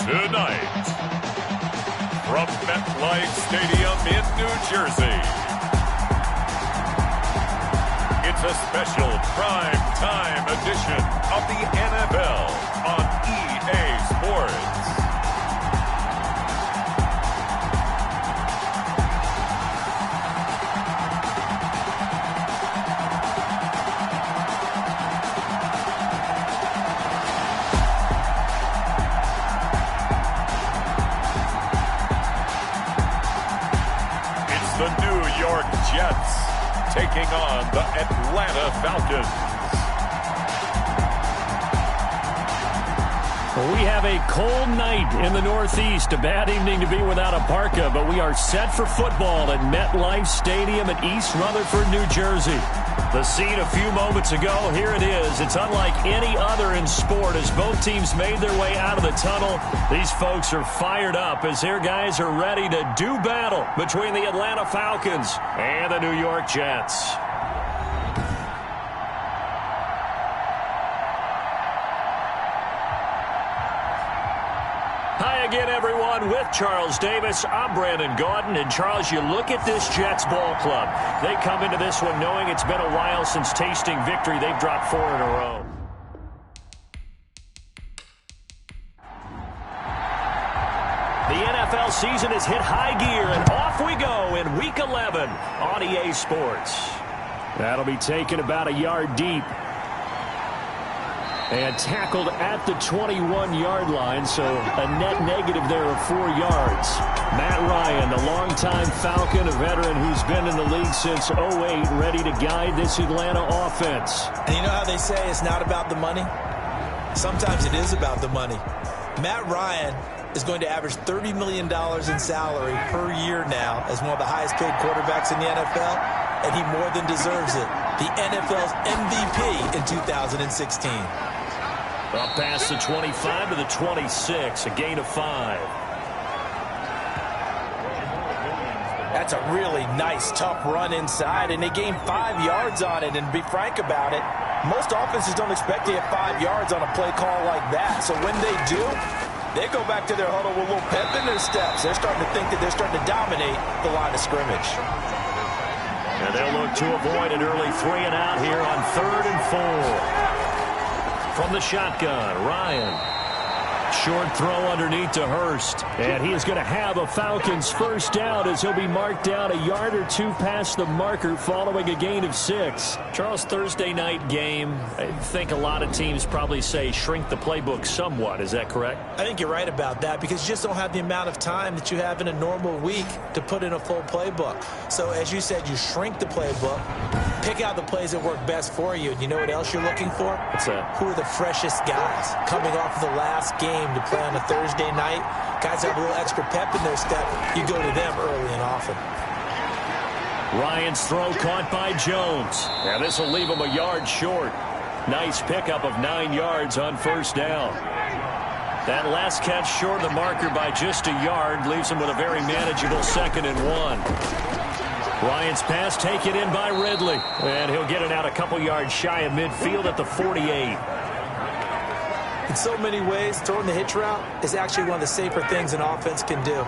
Tonight, from MetLife Stadium in New Jersey, it's a special prime time edition of the NFL on EA Sports. The New York Jets taking on the Atlanta Falcons. We have a cold night in the Northeast. A bad evening to be without a parka, but we are set for football at MetLife Stadium in East Rutherford, New Jersey. The scene a few moments ago, here it is. It's unlike any other in sport as both teams made their way out of the tunnel. These folks are fired up as their guys are ready to do battle between the Atlanta Falcons and the New York Jets. Hi again, everyone. With Charles Davis, I'm Brandon Gaudin. And, Charles, you look at this Jets ball club. They come into this one knowing it's been a while since tasting victory. They've dropped 4 in a row. The NFL season has hit high gear, and off we go in Week 11 on EA Sports. That'll be taken about a yard deep. And tackled at the 21-yard line, so a net negative there of 4 yards. Matt Ryan, the longtime Falcon, a veteran who's been in the league since '08, ready to guide this Atlanta offense. And you know how they say it's not about the money? Sometimes it is about the money. Matt Ryan is going to average $30 million in salary per year now as one of the highest-paid quarterbacks in the NFL, and he more than deserves it. The NFL's MVP in 2016. Up past the 25 to the 26, a gain of 5. That's a really nice, tough run inside, and they gained 5 yards on it. And to be frank about it, most offenses don't expect to get 5 yards on a play call like that. So when they do, they go back to their huddle with a little pep in their steps. They're starting to think that they're starting to dominate the line of scrimmage. And they'll look to avoid an early 3 and out here on 3rd and 4. From the shotgun, Ryan. Short throw underneath to Hurst. And he is going to have a Falcons first down as he'll be marked down a yard or 2 past the marker following a gain of 6. Charles, Thursday night game, I think a lot of teams probably say shrink the playbook somewhat. Is that correct? I think you're right about that because you just don't have the amount of time that you have in a normal week to put in a full playbook. So as you said, you shrink the playbook, pick out the plays that work best for you. And you know what else you're looking for? What's that? Who are the freshest guys coming off of the last game to play on a Thursday night? Guys have a little extra pep in their step. You go to them early and often. Ryan's throw caught by Jones. Now this will leave him a yard short. Nice pickup of 9 yards on first down. That last catch short of the marker by just a yard leaves him with a very manageable 2nd and 1. Ryan's pass taken in by Ridley. And he'll get it out a couple yards shy of midfield at the 48. In so many ways, throwing the hitch route is actually one of the safer things an offense can do.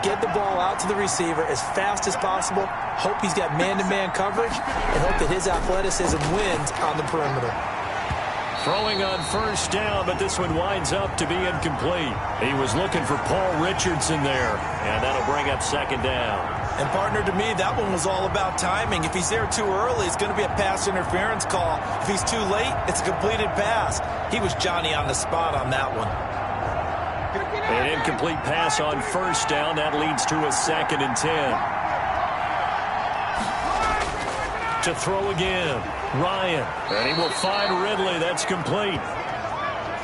Get the ball out to the receiver as fast as possible, hope he's got man-to-man coverage, and hope that his athleticism wins on the perimeter. Throwing on first down, but this one winds up to be incomplete. He was looking for Paul Richardson there, and that'll bring up 2nd down. And, partner, to me, that one was all about timing. If he's there too early, it's going to be a pass interference call. If he's too late, it's a completed pass. He was Johnny on the spot on that one. An incomplete pass on first down. That leads to a 2nd and 10. To throw again, Ryan. And he will find Ridley. That's complete.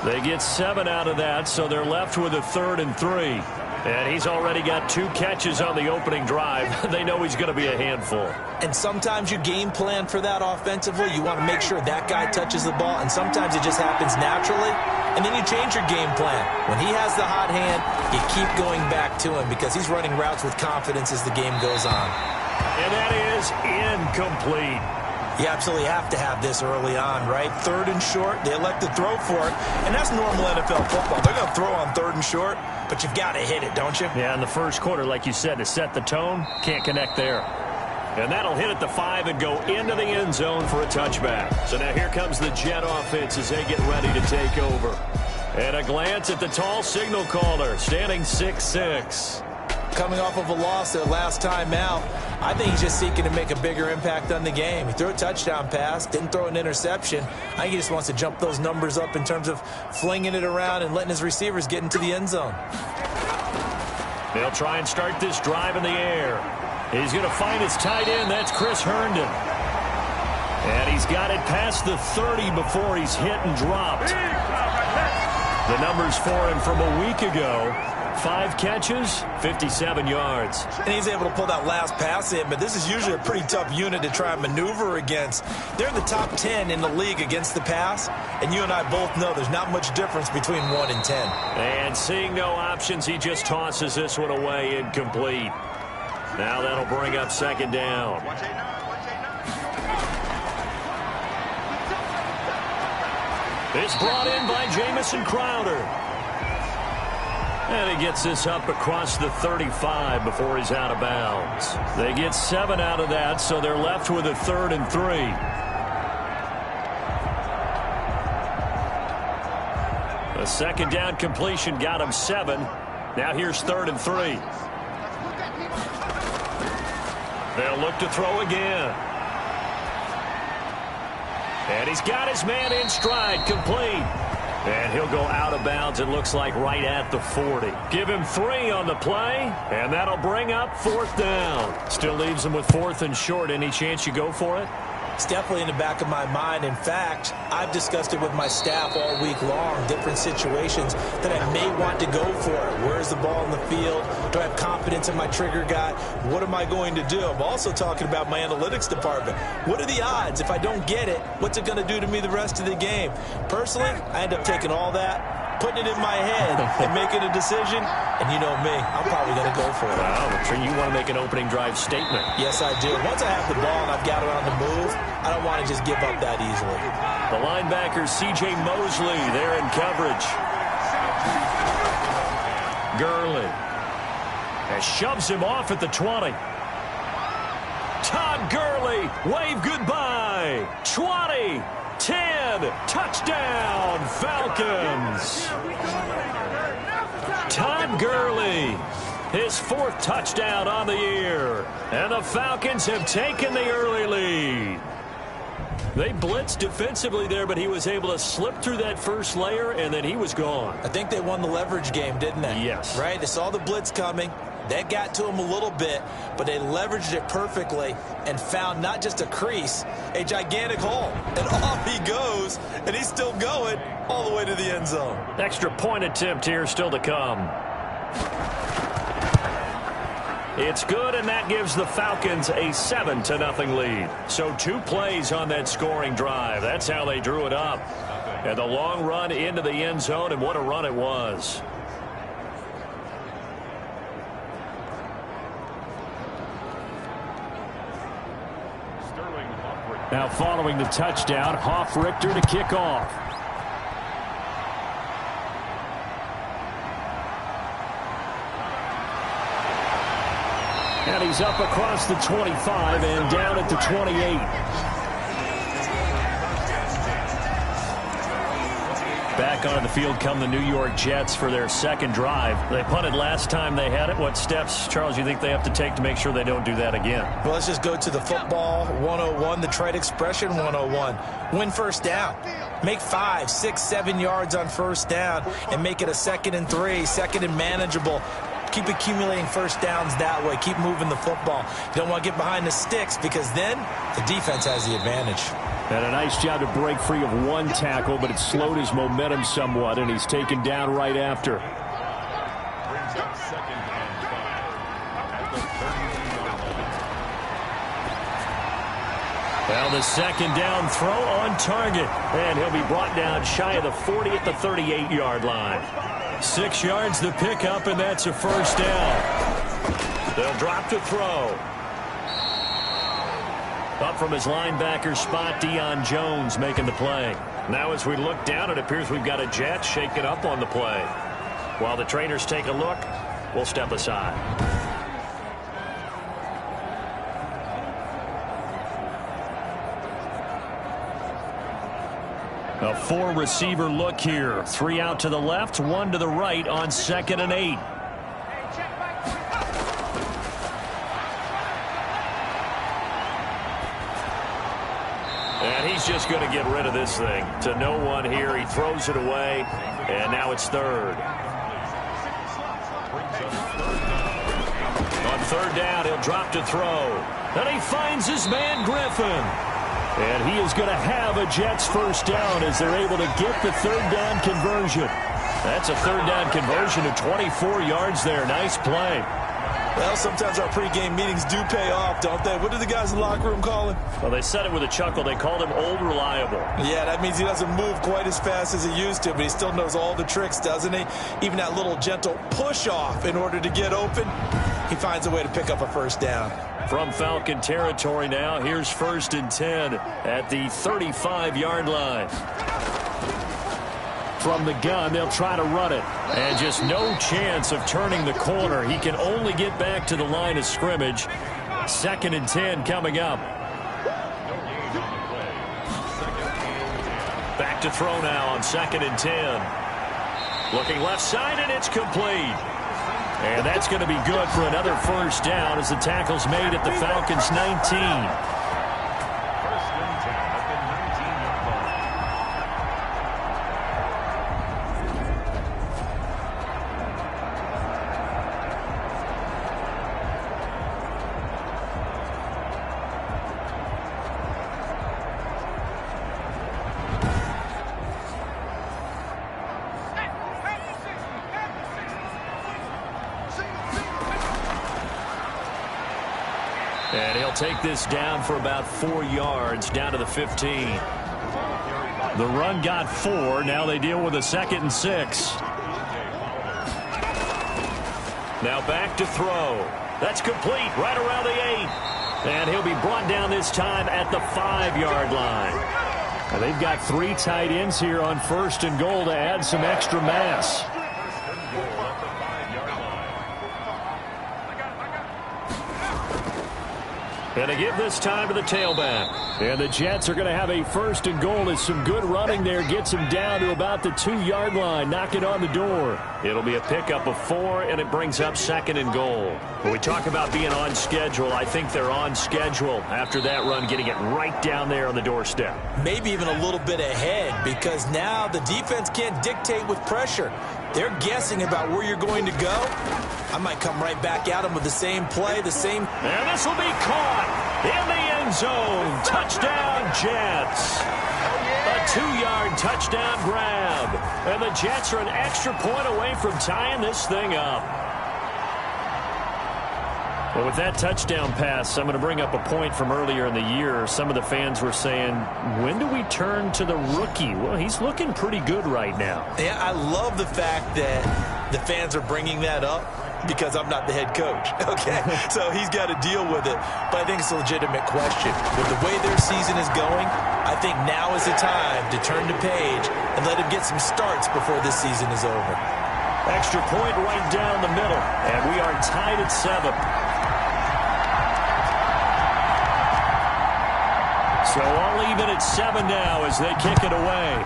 They get 7 out of that, so they're left with a 3rd and 3. And he's already got 2 catches on the opening drive. They know he's going to be a handful. And sometimes you game plan for that offensively. You want to make sure that guy touches the ball, and sometimes it just happens naturally. And then you change your game plan. When he has the hot hand, you keep going back to him because he's running routes with confidence as the game goes on. And that is incomplete. You absolutely have to have this early on, right? 3rd and short, they elect to throw for it, and that's normal NFL football. They're going to throw on 3rd and short, but you've got to hit it, don't you? Yeah, in the first quarter, like you said, to set the tone, can't connect there. And that'll hit at the 5 and go into the end zone for a touchback. So now here comes the Jet offense as they get ready to take over. And a glance at the tall signal caller, standing 6'6". Coming off of a loss their last time out, I think he's just seeking to make a bigger impact on the game. He threw a touchdown pass, didn't throw an interception. I think he just wants to jump those numbers up in terms of flinging it around and letting his receivers get into the end zone. They'll try and start this drive in the air. He's going to find his tight end. That's Chris Herndon. And he's got it past the 30 before he's hit and dropped. The numbers for him from a week ago: 5 catches, 57 yards. And he's able to pull that last pass in, but this is usually a pretty tough unit to try and maneuver against. They're in the top 10 in the league against the pass, and you and I both know there's not much difference between 1 and 10. And seeing no options, he just tosses this one away, incomplete. Now that'll bring up 2nd down. It's brought in by Jamison Crowder. And he gets this up across the 35 before he's out of bounds. They get 7 out of that, so they're left with a 3rd and 3. A 2nd down completion got him 7. Now here's 3rd and 3. They'll look to throw again. And he's got his man in stride, complete. And he'll go out of bounds, it looks like, right at the 40. Give him 3 on the play, and that'll bring up 4th down. Still leaves him with 4th and short. Any chance you go for it? It's definitely in the back of my mind. In fact, I've discussed it with my staff all week long, different situations that I may want to go for it. Where's the ball in the field? Do I have confidence in my trigger guy? What am I going to do? I'm also talking about my analytics department. What are the odds? If I don't get it, what's it going to do to me the rest of the game? Personally, I end up taking all that, putting it in my head, and making a decision. And you know me, I'm probably going to go for it. Wow, you want to make an opening drive statement. Yes, I do. Once I have the ball and I've got it on the move, I don't want to just give up that easily. The linebacker, C.J. Mosley, there in coverage. Gurley. And shoves him off at the 20. Todd Gurley, wave goodbye. 20, 10, touchdown, Falcons. Todd Gurley, his 4th touchdown on the year. And the Falcons have taken the early lead. They blitzed defensively there, but he was able to slip through that first layer, and then he was gone. I think they won the leverage game, didn't they? Yes. Right? They saw the blitz coming. That got to him a little bit, but they leveraged it perfectly and found not just a crease, a gigantic hole. And off he goes, and he's still going all the way to the end zone. Extra point attempt here still to come. It's good, and that gives the Falcons a 7-0 lead. So 2 plays on that scoring drive. That's how they drew it up. And the long run into the end zone, and what a run it was. Now following the touchdown, Hoff-Richter to kick off. And he's up across the 25 and down at the 28. Back onto the field come the New York Jets for their 2nd drive. They punted last time they had it. What steps, Charles, you think they have to take to make sure they don't do that again? Well, let's just go to the football 101, the trade expression 101. Win 1st down. Make 5, 6, 7 yards on 1st down and make it a 2nd and 3, 2nd and manageable. Keep accumulating 1st downs that way. Keep moving the football. You don't want to get behind the sticks because then the defense has the advantage. And a nice job to break free of 1 tackle, but it slowed his momentum somewhat, and he's taken down right after. Well, the 2nd down throw on target, and he'll be brought down shy of the 40 at the 38-yard line. 6 yards the pickup, and that's a 1st down. They'll drop to throw. Up from his linebacker spot, Deion Jones making the play. Now as we look down, it appears we've got a Jet shaking up on the play. While the trainers take a look, we'll step aside. A 4-receiver look here. 3 out to the left, 1 to the right on 2nd and 8. And he's just going to get rid of this thing. To no one here. He throws it away, and now it's 3rd. On 3rd down, he'll drop to throw. And he finds his man, Griffin. And he is going to have a Jets 1st down as they're able to get the 3rd down conversion. That's a 3rd down conversion of 24 yards there. Nice play. Well, sometimes our pregame meetings do pay off, don't they? What do the guys in the locker room call him? Well, they said it with a chuckle. They called him Old Reliable. Yeah, that means he doesn't move quite as fast as he used to, but he still knows all the tricks, doesn't he? Even that little gentle push-off in order to get open, he finds a way to pick up a 1st down. From Falcon territory now, here's 1st and 10 at the 35-yard line. From the gun, they'll try to run it. And just no chance of turning the corner. He can only get back to the line of scrimmage. 2nd and 10 coming up. Back to throw now on 2nd and 10. Looking left side, and it's complete. And that's going to be good for another 1st down as the tackle's made at the Falcons' 19. And he'll take this down for about 4 yards, down to the 15. The run got 4. Now they deal with a 2nd and 6. Now back to throw. That's complete right around the 8. And he'll be brought down this time at the 5-yard line. Now they've got 3 tight ends here on 1st and goal to add some extra mass. And they give this time to the tailback. And the Jets are going to have a 1st and goal as some good running there gets him down to about the 2-yard line, knocking on the door. It'll be a pickup of 4, and it brings up 2nd and goal. When we talk about being on schedule, I think they're on schedule after that run, getting it right down there on the doorstep. Maybe even a little bit ahead, because now the defense can't dictate with pressure. They're guessing about where you're going to go. I might come right back at them with the same play, the same. And this will be caught in the end zone. Touchdown, Jets. A 2-yard touchdown grab. And the Jets are an extra point away from tying this thing up. Well, with that touchdown pass, I'm going to bring up a point from earlier in the year. Some of the fans were saying, when do we turn to the rookie? Well, he's looking pretty good right now. Yeah, I love the fact that the fans are bringing that up because I'm not the head coach, okay? So he's got to deal with it. But I think it's a legitimate question. With the way their season is going, I think now is the time to turn the page and let him get some starts before this season is over. Extra point right down the middle, and we are tied at 7. So all even at 7 now as they kick it away.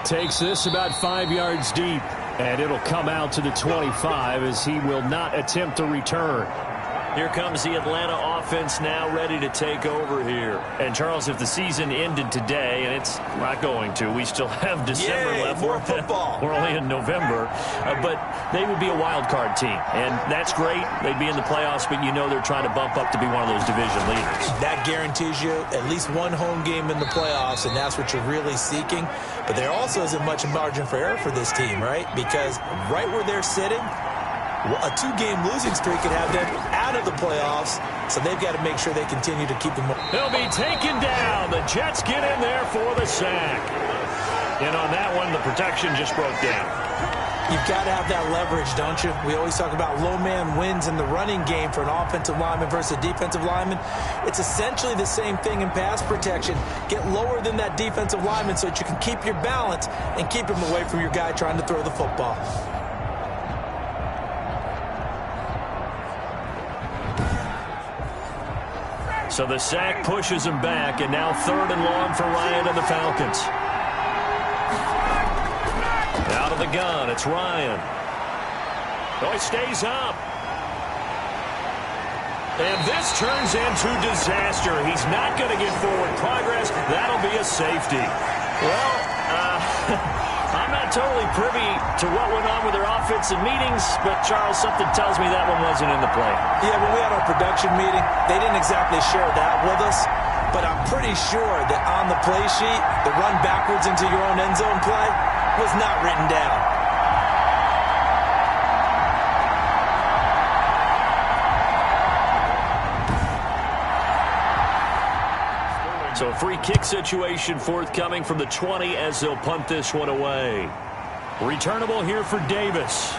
Takes this about 5 yards deep, and it'll come out to the 25 as he will not attempt to return. Here comes the Atlanta offense now ready to take over here. And, Charles, if the season ended today, and it's not going to, we still have December left. More football. We're only in November. But they would be a wild card team. And that's great. They'd be in the playoffs, but you know they're trying to bump up to be one of those division leaders. That guarantees you at least one home game in the playoffs, and that's what you're really seeking. But there also isn't much margin for error for this team, right? Because right where they're sitting, a 2-game losing streak could have them out of the playoffs, so they've got to make sure they continue to keep them. They'll be taken down. The Jets get in there for the sack. And on that one, the protection just broke down. You've got to have that leverage, don't you? We always talk about low man wins in the running game for an offensive lineman versus a defensive lineman. It's essentially the same thing in pass protection. Get lower than that defensive lineman so that you can keep your balance and keep him away from your guy trying to throw the football. So the sack pushes him back, and now 3rd and long for Ryan and the Falcons. Out of the gun, it's Ryan. Oh, he stays up. And this turns into disaster. He's not going to get forward progress. That'll be a safety. Well, I'm not totally privy to what went on with their offensive meetings, but, Charles, something tells me that one wasn't in the play. Yeah, when we had our production meeting, they didn't exactly share that with us, but I'm pretty sure that on the play sheet, the run backwards into your own end zone play was not written down. So a free kick situation forthcoming from the 20 as they'll punt this one away. Returnable here for Davis.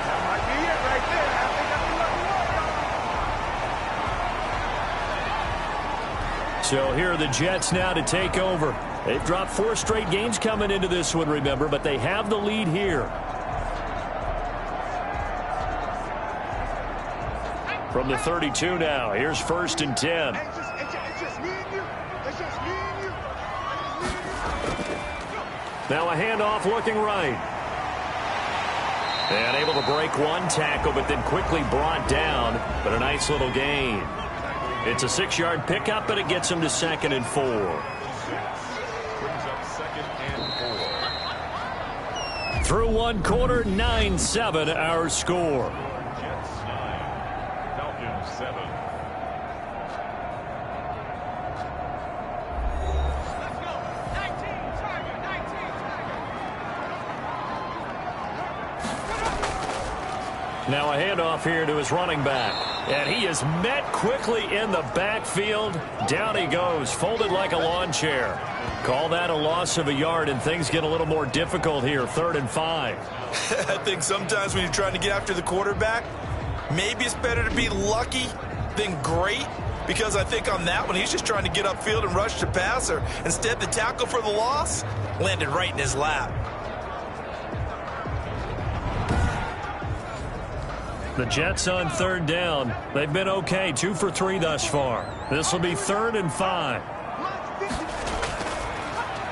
That might be it right there. I think that's the lucky one, y'all. So here are the Jets now to take over. They've dropped 4 straight games coming into this one, remember, but they have the lead here. From the 32 now, here's 1st and 10. It's just me and you. It's just me and you. Now a handoff looking right. And able to break one tackle, but then quickly brought down. But a nice little gain. It's a 6-yard pickup, but it gets him to 2nd and 4. Brings up 2nd and 4. Through one quarter, 9-7 our score. Jets 9, Falcons 7. Let's go. 19, Tiger, 19, Tiger. Now a handoff here to his running back. And he is met quickly in the backfield. Down he goes, folded like a lawn chair. Call that a loss of a yard, and things get a little more difficult here, 3rd and 5. I think sometimes when you're trying to get after the quarterback, maybe it's better to be lucky than great, because I think on that one, he's just trying to get upfield and rush the passer. Instead, the tackle for the loss landed right in his lap. The Jets on 3rd down. They've been okay, 2 for 3 thus far. This will be 3rd and 5.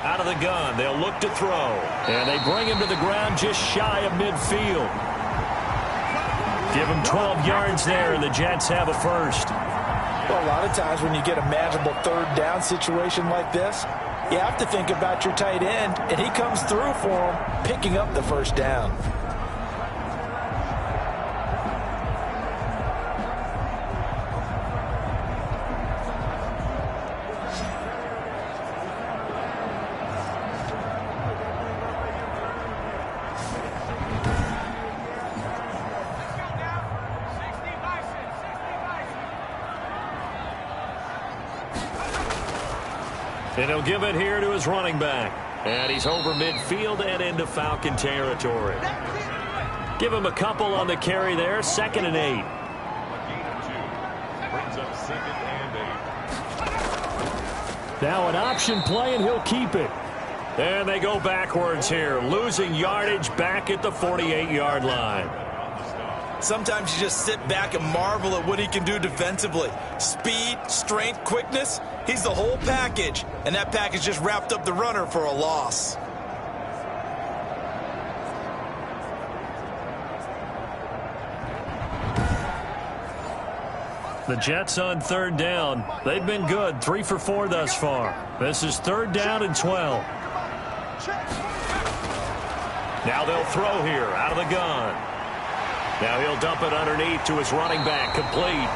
Out of the gun, they'll look to throw. And they bring him to the ground just shy of midfield. Give him 12 yards there, and the Jets have a first. Well, a lot of times when you get a manageable 3rd down situation like this, you have to think about your tight end, and he comes through for him, picking up the 1st down. And he'll give it here to his running back. And he's over midfield and into Falcon territory. Give him a couple on the carry there. 2nd and 8. A gain of 2. Brings up 2nd and 8. Now an option play, and he'll keep it. And they go backwards here, losing yardage back at the 48-yard line. Sometimes you just sit back and marvel at what he can do defensively. Speed, strength, quickness, he's the whole package. And that package just wrapped up the runner for a loss. The Jets on 3rd down. They've been good, 3 for 4 thus far. This is 3rd down and 12. Now they'll throw here out of the gun. Now he'll dump it underneath to his running back, complete.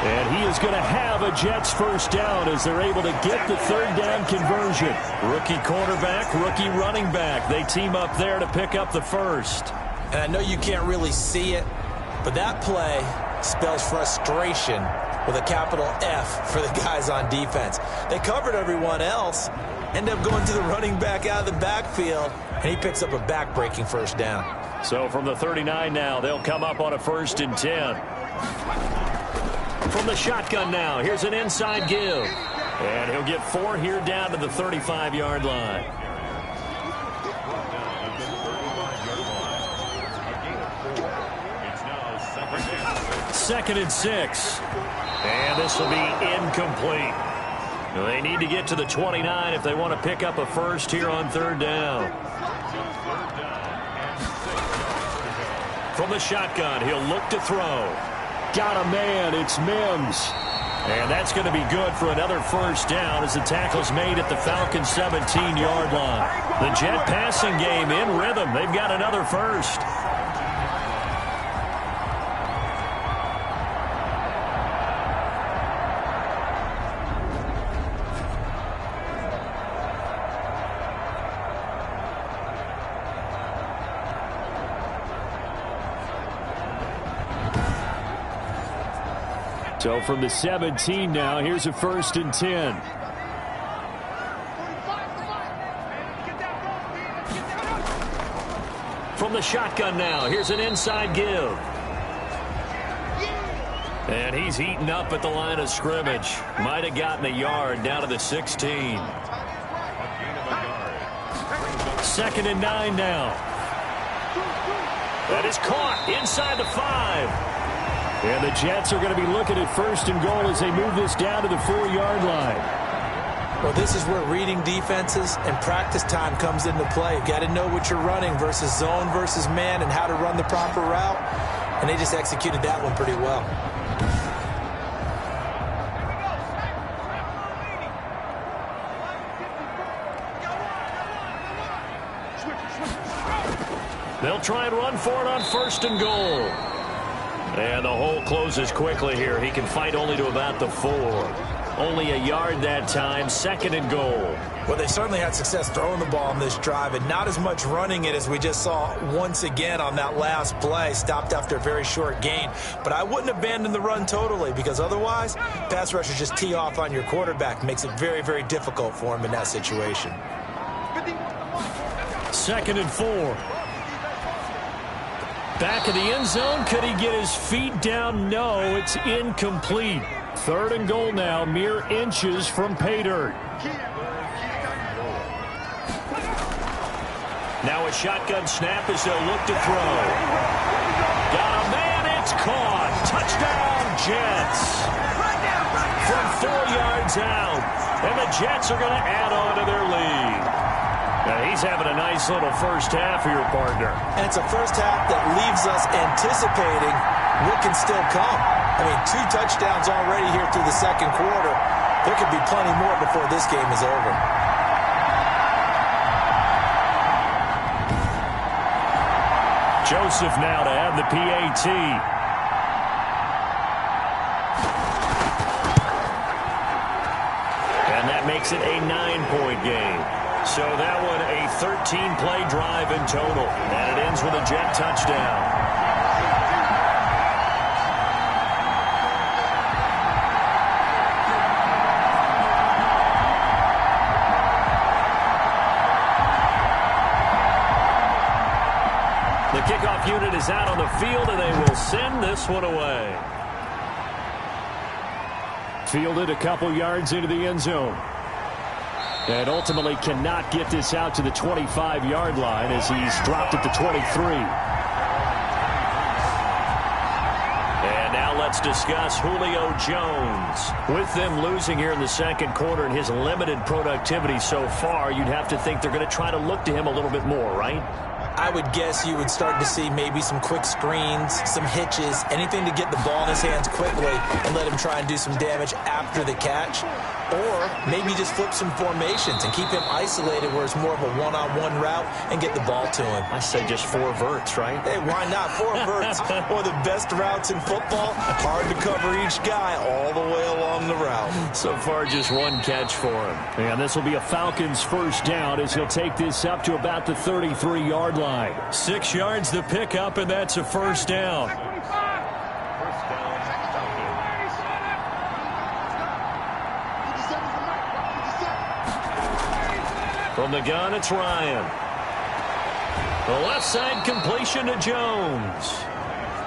And he is going to have a Jets 1st down as they're able to get the 3rd down conversion. Rookie quarterback, rookie running back. They team up there to pick up the 1st. And I know you can't really see it, but that play spells frustration with a capital F for the guys on defense. They covered everyone else, end up going to the running back out of the backfield, and he picks up a back-breaking first down. So from the 39 now, they'll come up on a 1st and 10. From the shotgun now, here's an inside give. And he'll get 4 here down to the 35-yard line. Second and 6. And this will be incomplete. They need to get to the 29 if they want to pick up a first here on 3rd down. From the shotgun, he'll look to throw. Got a man, it's Mims. And that's going to be good for another first down as the tackle's made at the Falcons' 17-yard line. The Jet passing game in rhythm. They've got another first. So from the 17 now, here's a 1st and 10. From the shotgun now, here's an inside give. And he's heating up at the line of scrimmage. Might have gotten a yard down to the 16. 2nd and 9 now. That is caught inside the 5. And the Jets are going to be looking at 1st and goal as they move this down to the 4-yard line. Well, this is where reading defenses and practice time comes into play. You've got to know what you're running versus zone versus man and how to run the proper route. And they just executed that one pretty well. They'll try and run for it on 1st and goal. And the hole closes quickly here. He can fight only to about the 4. Only a yard that time. 2nd and goal. Well, they certainly had success throwing the ball on this drive and not as much running it as we just saw once again on that last play. Stopped after a very short gain. But I wouldn't abandon the run totally because otherwise, pass rushers just tee off on your quarterback. Makes it very, very difficult for him in that situation. 2nd and 4. Back of the end zone. Could he get his feet down? No, it's incomplete. 3rd and goal now, mere inches from pay dirt. Now a shotgun snap as they'll look to throw. Got a man, it's caught. Touchdown, Jets. From 4 yards out. And the Jets are going to add on to their lead. Now he's having a nice little first half for your partner. And it's a first half that leaves us anticipating what can still come. I mean, 2 touchdowns already here through the 2nd quarter. There could be plenty more before this game is over. Joseph now to add the PAT. And that makes it a 9-point game. So that one a 13-play drive in total. And it ends with a Jet touchdown. The kickoff unit is out on the field, and they will send this one away. Fielded a couple yards into the end zone. And ultimately cannot get this out to the 25-yard line as he's dropped at the 23. And now let's discuss Julio Jones. With them losing here in the 2nd quarter and his limited productivity so far, you'd have to think they're going to try to look to him a little bit more, right? I would guess you would start to see maybe some quick screens, some hitches, anything to get the ball in his hands quickly and let him try and do some damage after the catch. Or maybe just flip some formations and keep him isolated where it's more of a one-on-one route and get the ball to him. I say just 4 verts, right? Hey, why not? 4 verts. One of the best routes in football. Hard to cover each guy all the way along the route. So far, just 1 catch for him. And this will be a Falcons first down as he'll take this up to about the 33-yard line. 6 yards the pickup, and that's a first down. From the gun, it's Ryan. The left side completion to Jones.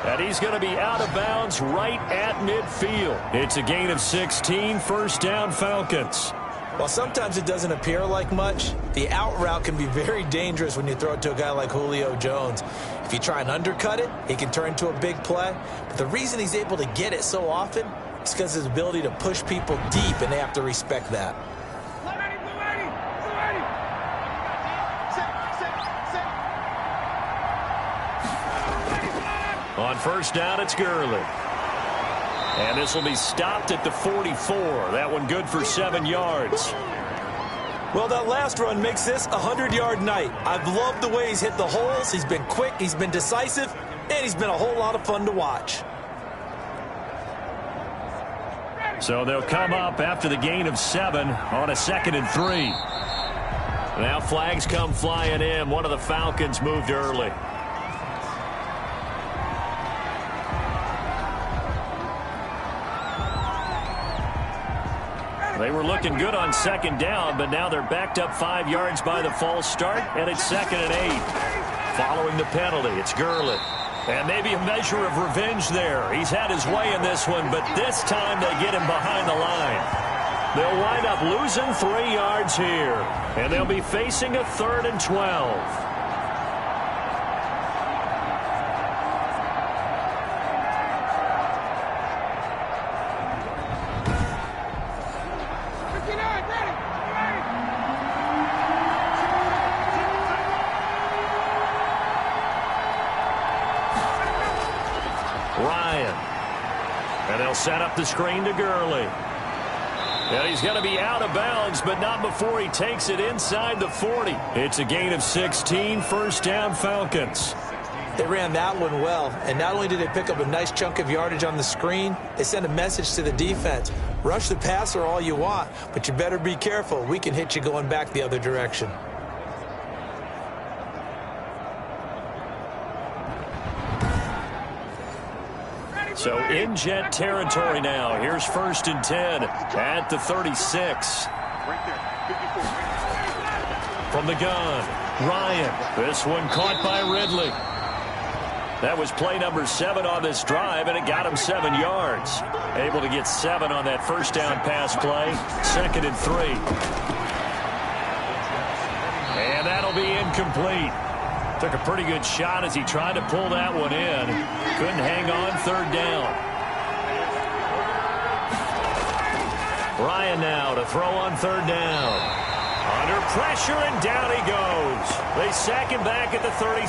And he's going to be out of bounds right at midfield. It's a gain of 16, first down Falcons. Well, sometimes it doesn't appear like much. The out route can be very dangerous when you throw it to a guy like Julio Jones. If you try and undercut it, he can turn into a big play. But the reason he's able to get it so often is because of his ability to push people deep, and they have to respect that. On first down, it's Gurley. And this will be stopped at the 44. That one good for 7 yards. Well, that last run makes this a 100-yard night. I've loved the way he's hit the holes. He's been quick, he's been decisive, and he's been a whole lot of fun to watch. So they'll come up after the gain of 7 on a 2nd and 3. Now flags come flying in. One of the Falcons moved early. They were looking good on 2nd down, but now they're backed up 5 yards by the false start, and it's 2nd and 8. Following the penalty, it's Gurley. And maybe a measure of revenge there. He's had his way in this one, but this time they get him behind the line. They'll wind up losing 3 yards here, and they'll be facing a 3rd and 12. Set up the screen to Gurley. And he's going to be out of bounds, but not before he takes it inside the 40. It's a gain of 16, first down Falcons. They ran that one well, and not only did they pick up a nice chunk of yardage on the screen, they sent a message to the defense. Rush the passer all you want, but you better be careful. We can hit you going back the other direction. So in jet territory now. Here's 1st and 10 at the 36. From the gun, Ryan. This one caught by Ridley. That was play number 7 on this drive, and it got him 7 yards. Able to get 7 on that first down pass play. 2nd and 3. And that'll be incomplete. Took a pretty good shot as he tried to pull that one in. Couldn't hang on, 3rd down. Ryan now to throw on 3rd down. Under pressure, and down he goes. They sack him back at the 36.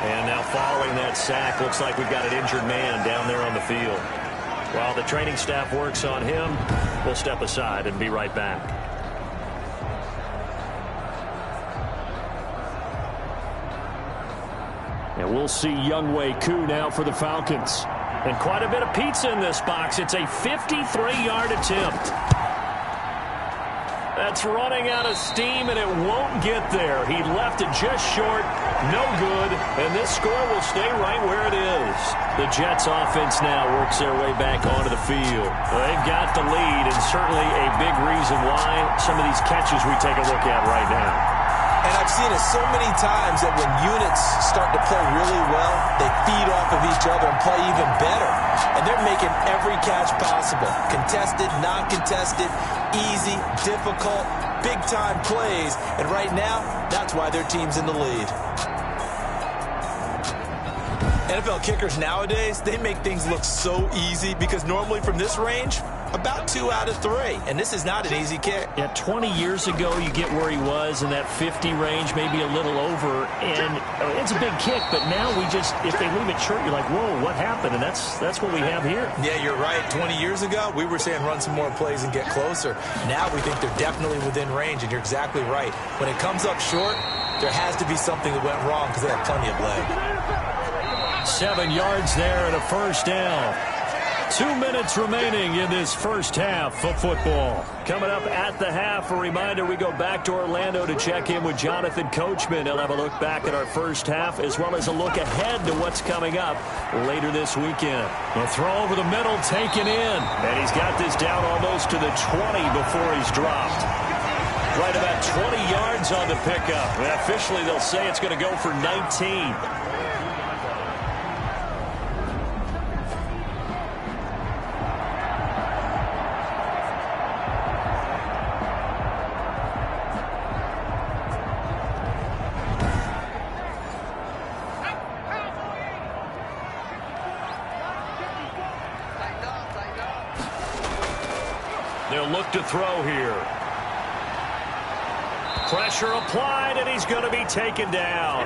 And now following that sack, looks like we've got an injured man down there on the field. While the training staff works on him, we'll step aside and be right back. And we'll see Younghoe Koo now for the Falcons. And quite a bit of pizza in this box. It's a 53-yard attempt. That's running out of steam, and it won't get there. He left it just short, no good, and this score will stay right where it is. The Jets offense now works their way back onto the field. They've got the lead, and certainly a big reason why some of these catches we take a look at right now. And I've seen it so many times that when units start to play really well, they feed off of each other and play even better. And they're making every catch possible. Contested, non-contested, easy, difficult, big-time plays. And right now, that's why their team's in the lead. NFL kickers nowadays, they make things look so easy because normally from this range, about 2 out of 3, and this is not an easy kick. Yeah, 20 years ago, you get where he was in that 50 range, maybe a little over, and it's a big kick, but now we just, if they leave it short, you're like, whoa, what happened? And that's what we have here. Yeah, you're right. 20 years ago, we were saying run some more plays and get closer. Now we think they're definitely within range, and you're exactly right. When it comes up short, there has to be something that went wrong because they have plenty of leg. 7 yards there and a first down. 2 minutes remaining in this first half of football. Coming up at the half, a reminder, we go back to Orlando to check in with Jonathan Coachman. He'll have a look back at our first half as well as a look ahead to what's coming up later this weekend. A throw over the middle taken in, and he's got this down almost to the 20 before he's dropped. Right about 20 yards on the pickup. And officially, they'll say it's going to go for 19. They'll look to throw here. Pressure applied, and he's going to be taken down.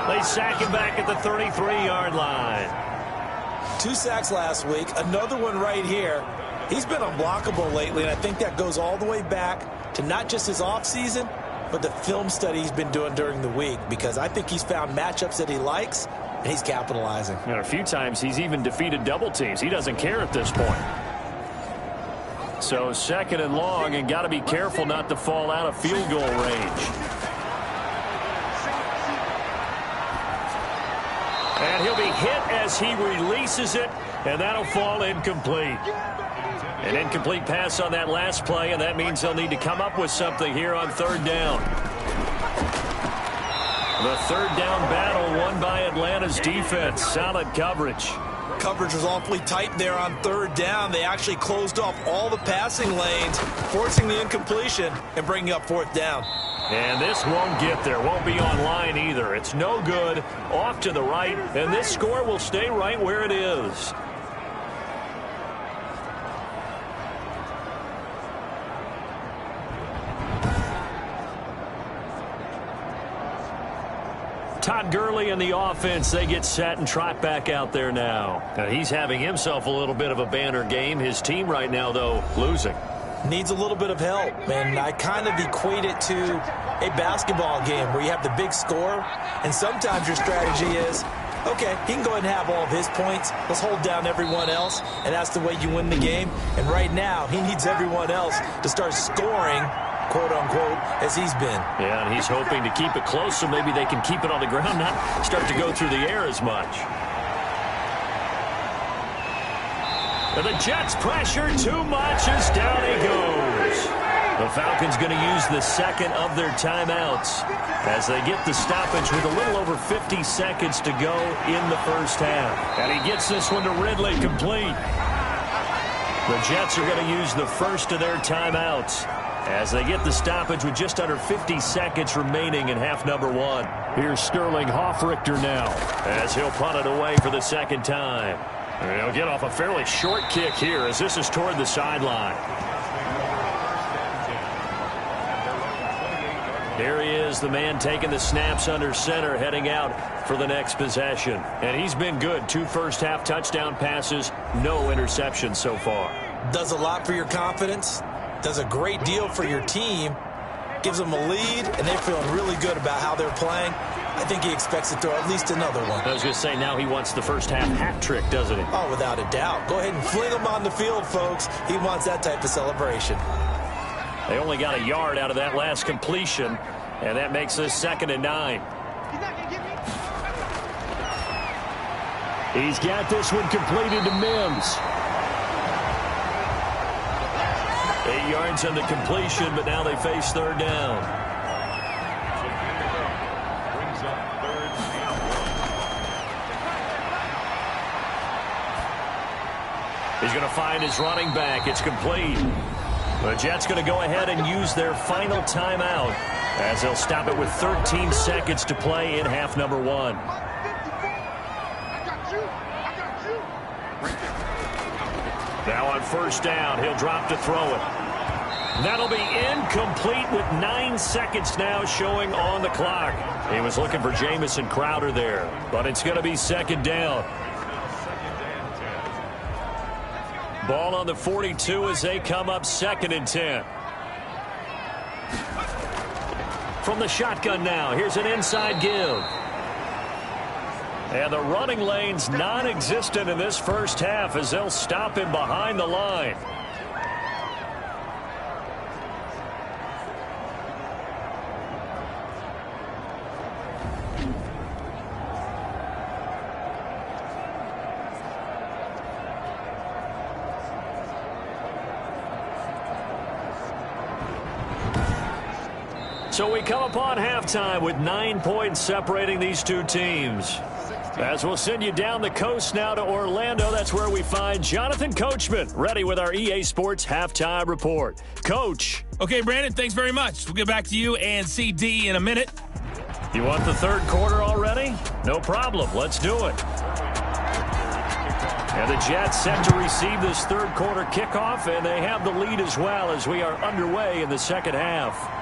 They sack him back at the 33-yard line. 2 sacks last week, another one right here. He's been unblockable lately, and I think that goes all the way back to not just his offseason, but the film study he's been doing during the week, because I think he's found matchups that he likes, and he's capitalizing. A few times he's even defeated double teams. He doesn't care at this point. So 2nd and long, and got to be careful not to fall out of field goal range. And he'll be hit as he releases it, and that'll fall incomplete. An incomplete pass on that last play, and that means they'll need to come up with something here on 3rd down. The 3rd down battle won by Atlanta's defense. Solid coverage. Coverage was awfully tight there on 3rd down. They actually closed off all the passing lanes, forcing the incompletion and bringing up 4th down. And this won't get there. Won't be on line either. It's no good. Off to the right, and this score will stay right where it is. Todd Gurley and the offense, they get set and trot back out there now. He's having himself a little bit of a banner game. His team right now, though, losing. Needs a little bit of help, and I kind of equate it to a basketball game where you have the big score, and sometimes your strategy is, okay, he can go ahead and have all of his points. Let's hold down everyone else, and that's the way you win the game. And right now, he needs everyone else to start scoring, quote-unquote, as he's been. Yeah, and he's hoping to keep it close so maybe they can keep it on the ground, not start to go through the air as much. And the Jets pressure too much as down he goes. The Falcons going to use the 2nd of their timeouts as they get the stoppage with a little over 50 seconds to go in the 1st half. And he gets this one to Ridley complete. The Jets are going to use the 1st of their timeouts as they get the stoppage with just under 50 seconds remaining in half number 1. Here's Sterling Hoffrichter now as he'll punt it away for the 2nd time. And he'll get off a fairly short kick here as this is toward the sideline. Here he is, the man taking the snaps under center, heading out for the next possession. And he's been good. 2 first-half touchdown passes, no interceptions so far. Does a lot for your confidence. Does a great deal for your team. Gives them a lead, and they're feeling really good about how they're playing. I think he expects to throw at least another one. I was going to say, now he wants the first-half hat trick, doesn't he? Oh, without a doubt. Go ahead and fling him on the field, folks. He wants that type of celebration. They only got a yard out of that last completion, and that makes this 2nd and 9. He's got this one completed to Mims. 8 yards on the completion, but now they face 3rd down. He's going to find his running back. It's complete. The Jets going to go ahead and use their final timeout as they'll stop it with 13 seconds to play in half number 1. Now on 1st down, he'll drop to throw it. That'll be incomplete with 9 seconds now showing on the clock. He was looking for Jamison Crowder there, but it's going to be 2nd down. Ball on the 42 as they come up 2nd and 10. From the shotgun now, here's an inside give. And the running lane's non-existent in this 1st half as they'll stop him behind the line. So we come upon halftime with 9 points separating these two teams. As we'll send you down the coast now to Orlando, that's where we find Jonathan Coachman, ready with our EA Sports Halftime Report. Coach. Okay, Brandon, thanks very much. We'll get back to you and CD in a minute. You want the third quarter already? No problem. Let's do it. And the Jets set to receive this third quarter kickoff, and they have the lead as well as we are underway in the second half.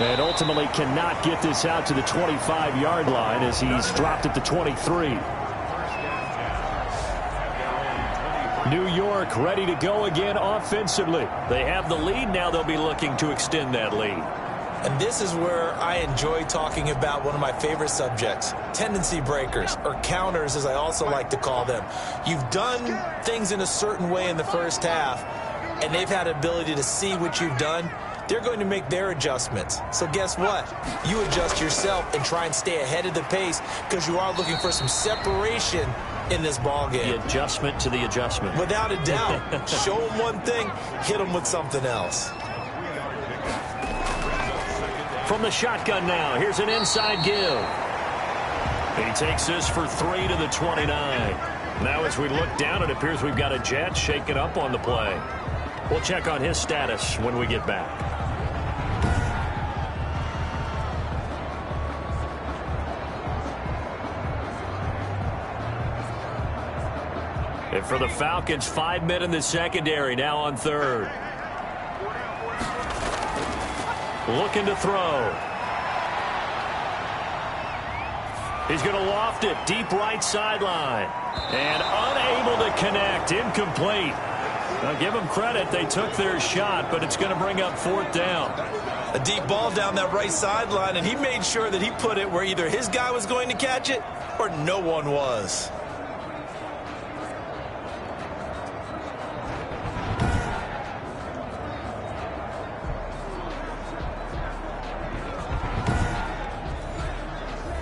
And ultimately cannot get this out to the 25-yard line as he's dropped at the 23. New York ready to go again offensively. They have the lead. Now they'll be looking to extend that lead. And this is where I enjoy talking about one of my favorite subjects, tendency breakers, or counters as I also like to call them. You've done things in a certain way in the first half, and they've had ability to see what you've done. They're going to make their adjustments. So guess what? You adjust yourself and try and stay ahead of the pace because you are looking for some separation in this ball game. The adjustment to the adjustment. Without a doubt. Show them one thing, hit them with something else. From the shotgun now, here's an inside give. He takes this for 3 to the 29. Now as we look down, it appears we've got a Jet shaking up on the play. We'll check on his status when we get back. And for the Falcons, 5 men in the secondary, now on third. Looking to throw. He's going to loft it deep right sideline. And unable to connect, incomplete. Now give them credit, they took their shot, but it's going to bring up fourth down. A deep ball down that right sideline, and he made sure that he put it where either his guy was going to catch it or no one was.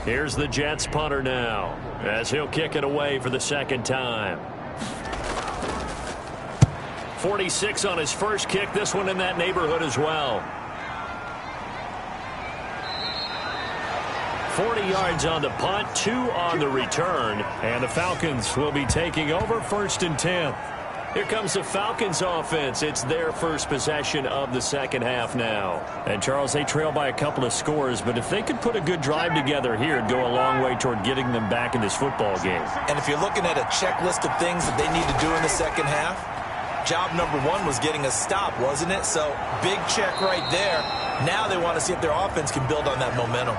Here's the Jets punter now, as he'll kick it away for the second time. 46 on his first kick, this one in that neighborhood as well. 40 yards on the punt, 2 on the return, and the Falcons will be taking over 1st and 10. Here comes the Falcons offense. It's their first possession of the second half now. And Charles, they trail by a couple of scores, but if they could put a good drive together here, it'd go a long way toward getting them back in this football game. And if you're looking at a checklist of things that they need to do in the second half, job number 1 was getting a stop, wasn't it? So big check right there. Now they want to see if their offense can build on that momentum.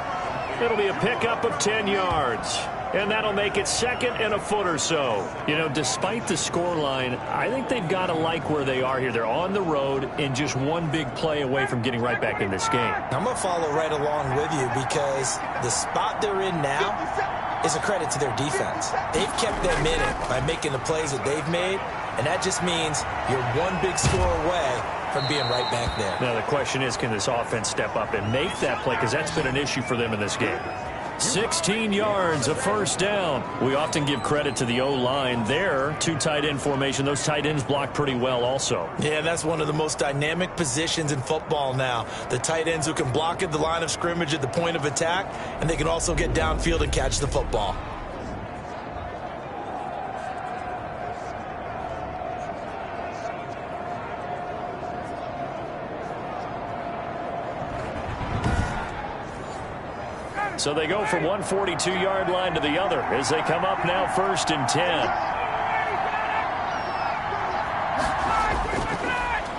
It'll be a pickup of 10 yards. And that'll make it 2nd and a foot or so. You know, despite the scoreline, I think they've got to like where they are here. They're on the road and just one big play away from getting right back in this game. I'm going to follow right along with you because the spot they're in now is a credit to their defense. They've kept them in it by making the plays that they've made, and that just means you're one big score away from being right back there. Now the question is, can this offense step up and make that play? Because that's been an issue for them in this game. 16 yards, a first down. We often give credit to the O-line there. 2 tight end formation. Those tight ends block pretty well also. Yeah, that's one of the most dynamic positions in football now. The tight ends who can block at the line of scrimmage at the point of attack, and they can also get downfield and catch the football. So they go from one 42-yard line to the other as they come up now 1st and 10.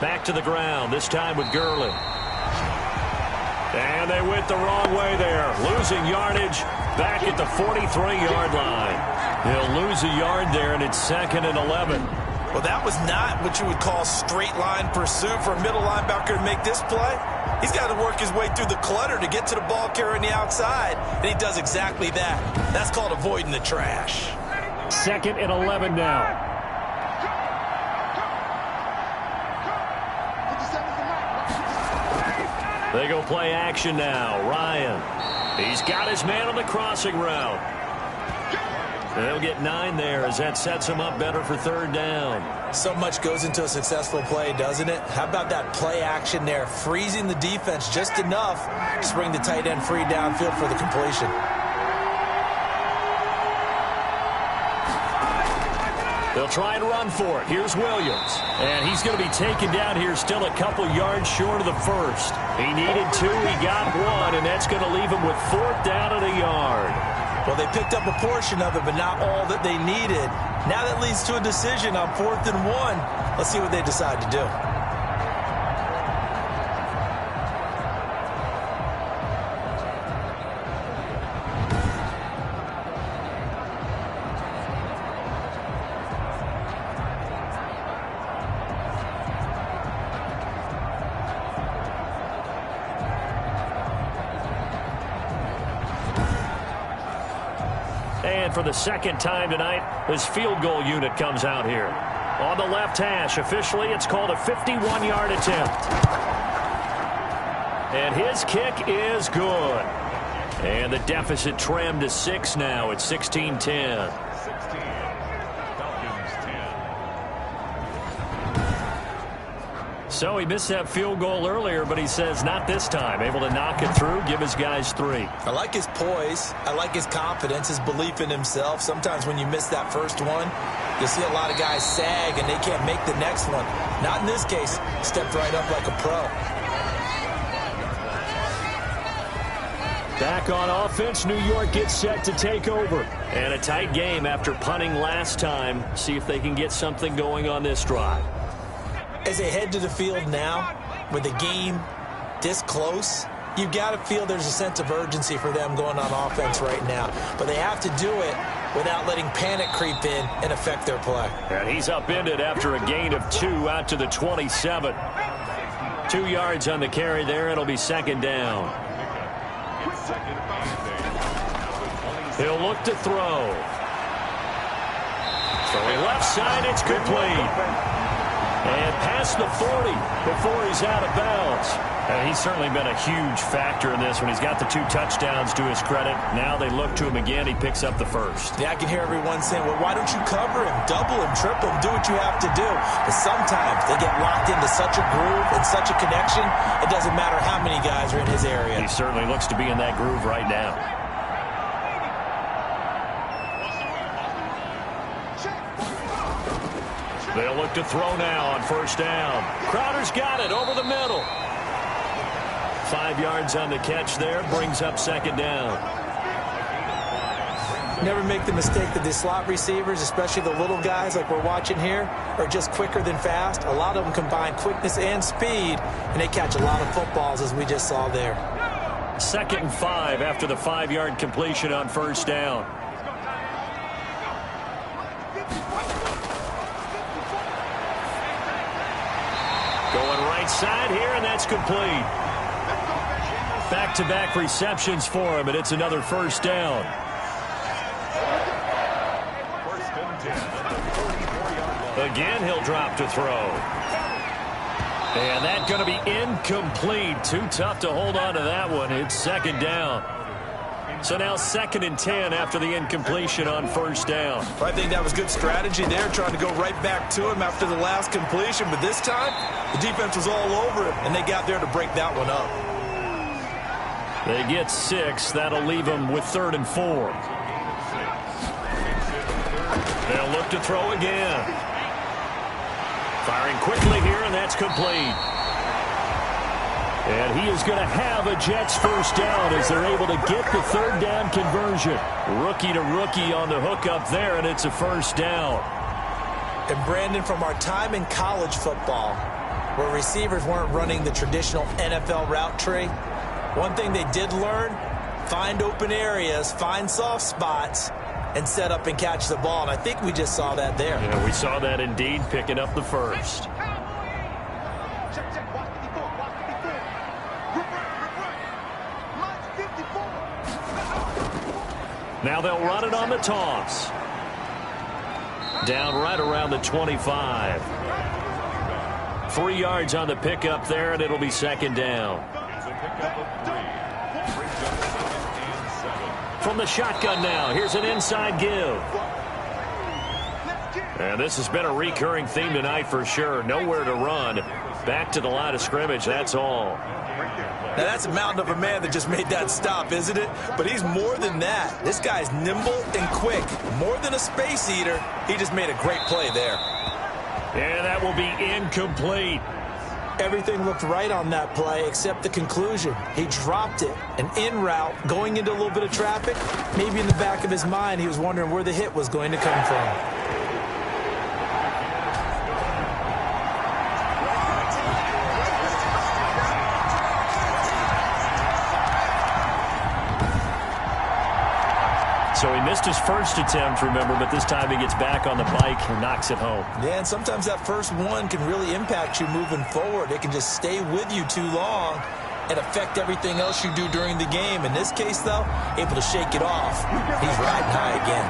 Back to the ground, this time with Gurley. And they went the wrong way there, losing yardage back at the 43-yard line. He'll lose a yard there, and it's 2nd and 11. Well, that was not what you would call straight line pursuit for a middle linebacker to make this play. He's got to work his way through the clutter to get to the ball carrier on the outside, and he does exactly that. That's called avoiding the trash. 2nd and 11 now. They go play action now. Ryan. He's got his man on the crossing route. They'll get 9 there as that sets them up better for third down. So much goes into a successful play, doesn't it? How about that play action there, freezing the defense just enough to bring the tight end free downfield for the completion. They'll try and run for it. Here's Williams. And he's going to be taken down here still a couple yards short of the first. He needed 2, he got 1, and that's going to leave him with 4th down and a yard. Well, they picked up a portion of it, but not all that they needed. Now that leads to a decision on 4th and 1. Let's see what they decide to do. And for the second time tonight, this field goal unit comes out here. On the left hash, officially, it's called a 51-yard attempt. And his kick is good. And the deficit trimmed to 6 now. It's 16-10. So he missed that field goal earlier, but he says not this time. Able to knock it through, give his guys 3. I like his poise. I like his confidence, his belief in himself. Sometimes when you miss that first one, you'll see a lot of guys sag and they can't make the next one. Not in this case. Stepped right up like a pro. Back on offense, New York gets set to take over. And a tight game after punting last time. See if they can get something going on this drive. As they head to the field now, with the game this close, you've got to feel there's a sense of urgency for them going on offense right now. But they have to do it without letting panic creep in and affect their play. And he's upended after a gain of 2 out to the 27. 2 yards on the carry there. It'll be second down. He'll look to throw. Throwing left side, it's complete. And past the 40 before he's out of bounds. And he's certainly been a huge factor in this when he's got the 2 touchdowns to his credit. Now they look to him again. He picks up the first. Yeah, I can hear everyone saying, well, why don't you cover him, double him, triple him, do what you have to do. But sometimes they get locked into such a groove and such a connection, it doesn't matter how many guys are in his area. He certainly looks to be in that groove right now. They'll look to throw now on first down. Crowder's got it over the middle. 5 yards on the catch there, brings up second down. Never make the mistake that the slot receivers, especially the little guys like we're watching here, are just quicker than fast. A lot of them combine quickness and speed, and they catch a lot of footballs, as we just saw there. 2nd and 5 after the 5-yard completion on first down. Going right side here, and that's complete. Back-to-back receptions for him, and it's another first down. Again, he'll drop to throw. And that's going to be incomplete. Too tough to hold on to that one. It's second down. So now 2nd and 10 after the incompletion on first down. I think that was good strategy there, trying to go right back to him after the last completion. But this time, the defense was all over him, and they got there to break that one up. They get 6. That'll leave them with 3rd and 4. They'll look to throw again. Firing quickly here, and that's complete. And he is going to have a Jets first down as they're able to get the 3rd down conversion. Rookie to rookie on the hook up there, and it's a first down. And Brandon, from our time in college football, where receivers weren't running the traditional NFL route tree, one thing they did learn, find open areas, find soft spots, and set up and catch the ball. And I think we just saw that there. Yeah, we saw that indeed, picking up the first. Now they'll run it on the toss. Down right around the 25. 3 yards on the pickup there, and it'll be second down. From the shotgun now, here's an inside give. And this has been a recurring theme tonight for sure. Nowhere to run. Back to the line of scrimmage, that's all. Now, that's a mountain of a man that just made that stop, isn't it? But he's more than that. This guy's nimble and quick. More than a space eater, he just made a great play there. And that will be incomplete. Everything looked right on that play except the conclusion. He dropped it. An in route, going into a little bit of traffic. Maybe in the back of his mind, he was wondering where the hit was going to come from. So he missed his first attempt, remember, but this time he gets back on the bike and knocks it home. Yeah, and sometimes that first one can really impact you moving forward. It can just stay with you too long and affect everything else you do during the game. In this case, though, able to shake it off. He's riding high again.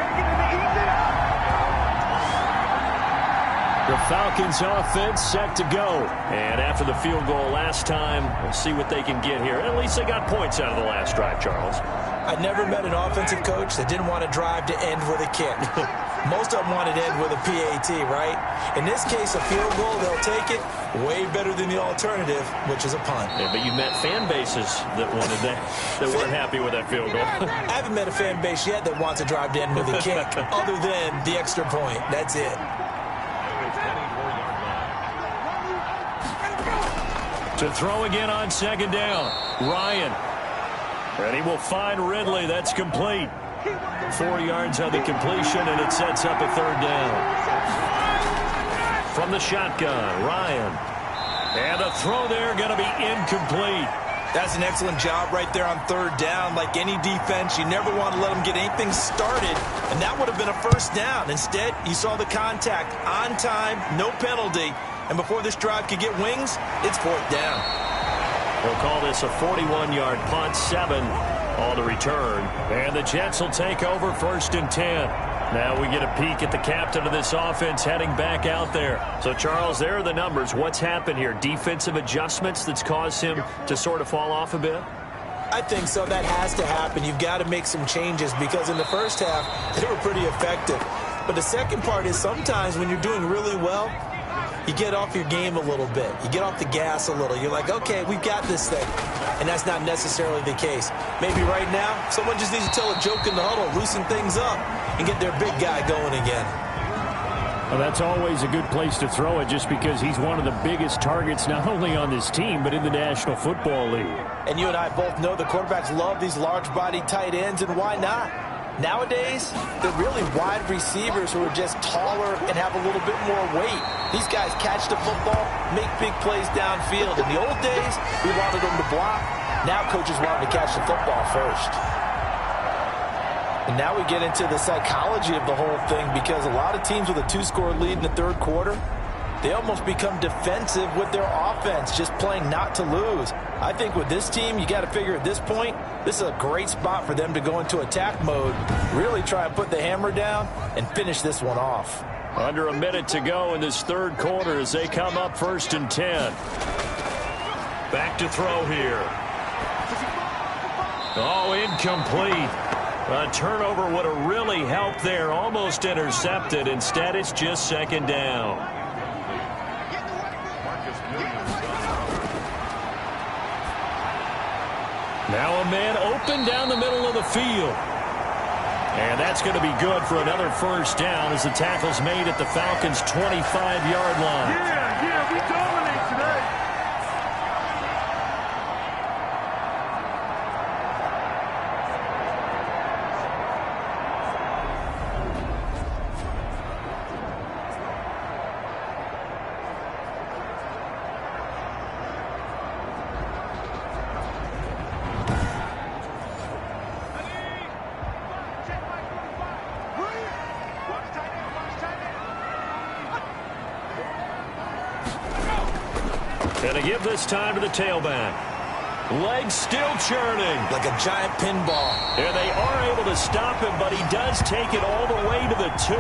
The Falcons offense set to go. And after the field goal last time, we'll see what they can get here. At least they got points out of the last drive, Charles. I never met an offensive coach that didn't want to drive to end with a kick. Most of them wanted to end with a PAT, right? In this case, a field goal, they'll take it. Way better than the alternative, which is a punt. Yeah, but you met fan bases that wanted that weren't happy with that field goal. I haven't met a fan base yet that wants to drive to end with a kick, other than the extra point. That's it. To throw again on second down. Ryan. And he will find Ridley. That's complete. 4 yards on the completion, and it sets up a third down. From the shotgun, Ryan. And a throw there going to be incomplete. That's an excellent job right there on third down. Like any defense, you never want to let them get anything started, and that would have been a first down. Instead, you saw the contact on time, no penalty, and before this drive could get wings, it's fourth down. We'll call this a 41-yard punt, 7 on the return. And the Jets will take over first and 10. Now we get a peek at the captain of this offense heading back out there. So, Charles, there are the numbers. What's happened here? Defensive adjustments that's caused him to sort of fall off a bit? I think so. That has to happen. You've got to make some changes because in the first half, they were pretty effective. But the second part is sometimes when you're doing really well, you get off your game a little bit. You get off the gas a little. You're like, okay, we've got this thing. And that's not necessarily the case. Maybe right now, someone just needs to tell a joke in the huddle, loosen things up, and get their big guy going again. Well, that's always a good place to throw it just because he's one of the biggest targets not only on this team but in the National Football League. And you and I both know the quarterbacks love these large-bodied tight ends, and why not? Nowadays, they're really wide receivers who are just taller and have a little bit more weight. These guys catch the football, make big plays downfield. In the old days, we wanted them to block. Now coaches want them to catch the football first. And now we get into the psychology of the whole thing because a lot of teams with a 2-score lead in the third quarter, they almost become defensive with their offense, just playing not to lose. I think with this team, you got to figure at this point, this is a great spot for them to go into attack mode, really try and put the hammer down and finish this one off. Under a minute to go in this third quarter as they come up first and 10. Back to throw here. Oh, incomplete. A turnover would have really helped there. Almost intercepted. Instead, it's just second down. Now a man open down the middle of the field. And that's going to be good for another first down as the tackle's made at the Falcons' 25-yard line. Yeah, we dominate today. And to give this time to the tailback. Legs still churning. Like a giant pinball. And they are able to stop him, but he does take it all the way to the 2.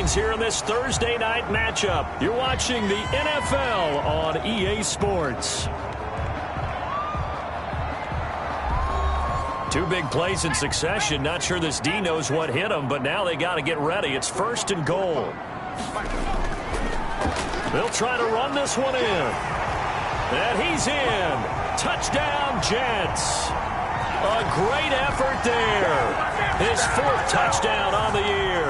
things here in this Thursday night matchup. You're watching the NFL on EA Sports. Two big plays in succession. Not sure this D knows what hit him, but now they got to get ready. It's 1st and goal. They'll try to run this one in. And he's in. Touchdown, Jets. A great effort there. His 4th touchdown on the year.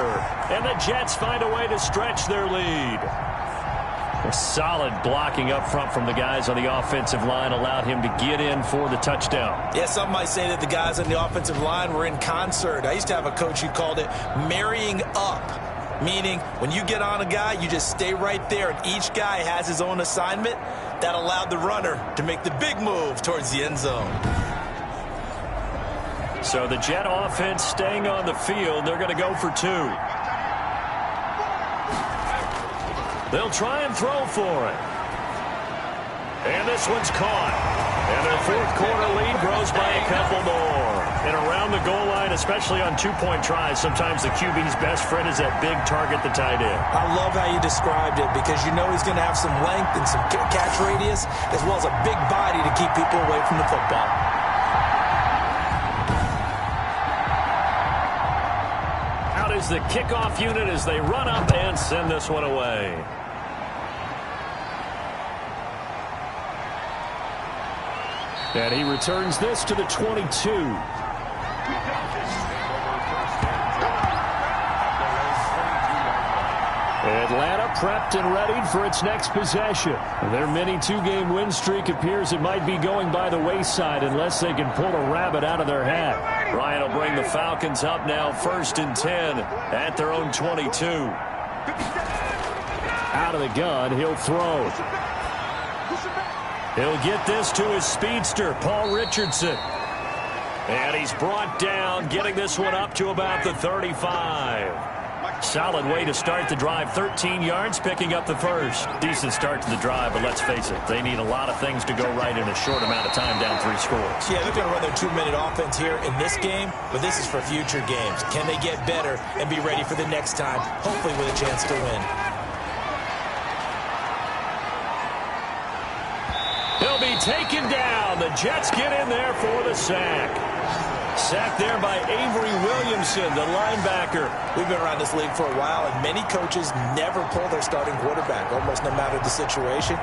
And the Jets find a way to stretch their lead. A solid blocking up front from the guys on the offensive line allowed him to get in for the touchdown. Yeah, some might say that the guys on the offensive line were in concert. I used to have a coach who called it marrying up, meaning when you get on a guy, you just stay right there, and each guy has his own assignment. That allowed the runner to make the big move towards the end zone. So the Jet offense staying on the field. They're going to go for 2. They'll try and throw for it. And this one's caught. And their 4th quarter lead grows by a couple more. And around the goal line, especially on 2-point tries, sometimes the QB's best friend is that big target, the tight end. I love how you described it because you know he's going to have some length and some catch radius as well as a big body to keep people away from the football. Out is the kickoff unit as they run up and send this one away. And he returns this to the 22. Atlanta prepped and readied for its next possession. Their mini 2-game win streak appears it might be going by the wayside unless they can pull a rabbit out of their hat. Ryan will bring the Falcons up now 1st and 10 at their own 22. Out of the gun, he'll throw. He'll get this to his speedster, Paul Richardson. And he's brought down, getting this one up to about the 35. Solid way to start the drive. 13 yards, picking up the 1st. Decent start to the drive, but let's face it, they need a lot of things to go right in a short amount of time, down 3 scores. Yeah, they're going to run their 2-minute offense here in this game, but this is for future games. Can they get better and be ready for the next time, hopefully with a chance to win? He'll be taken down. The Jets get in there for the sack. Sacked there by Avery Williamson, the linebacker. We've been around this league for a while, and many coaches never pull their starting quarterback, almost no matter the situation.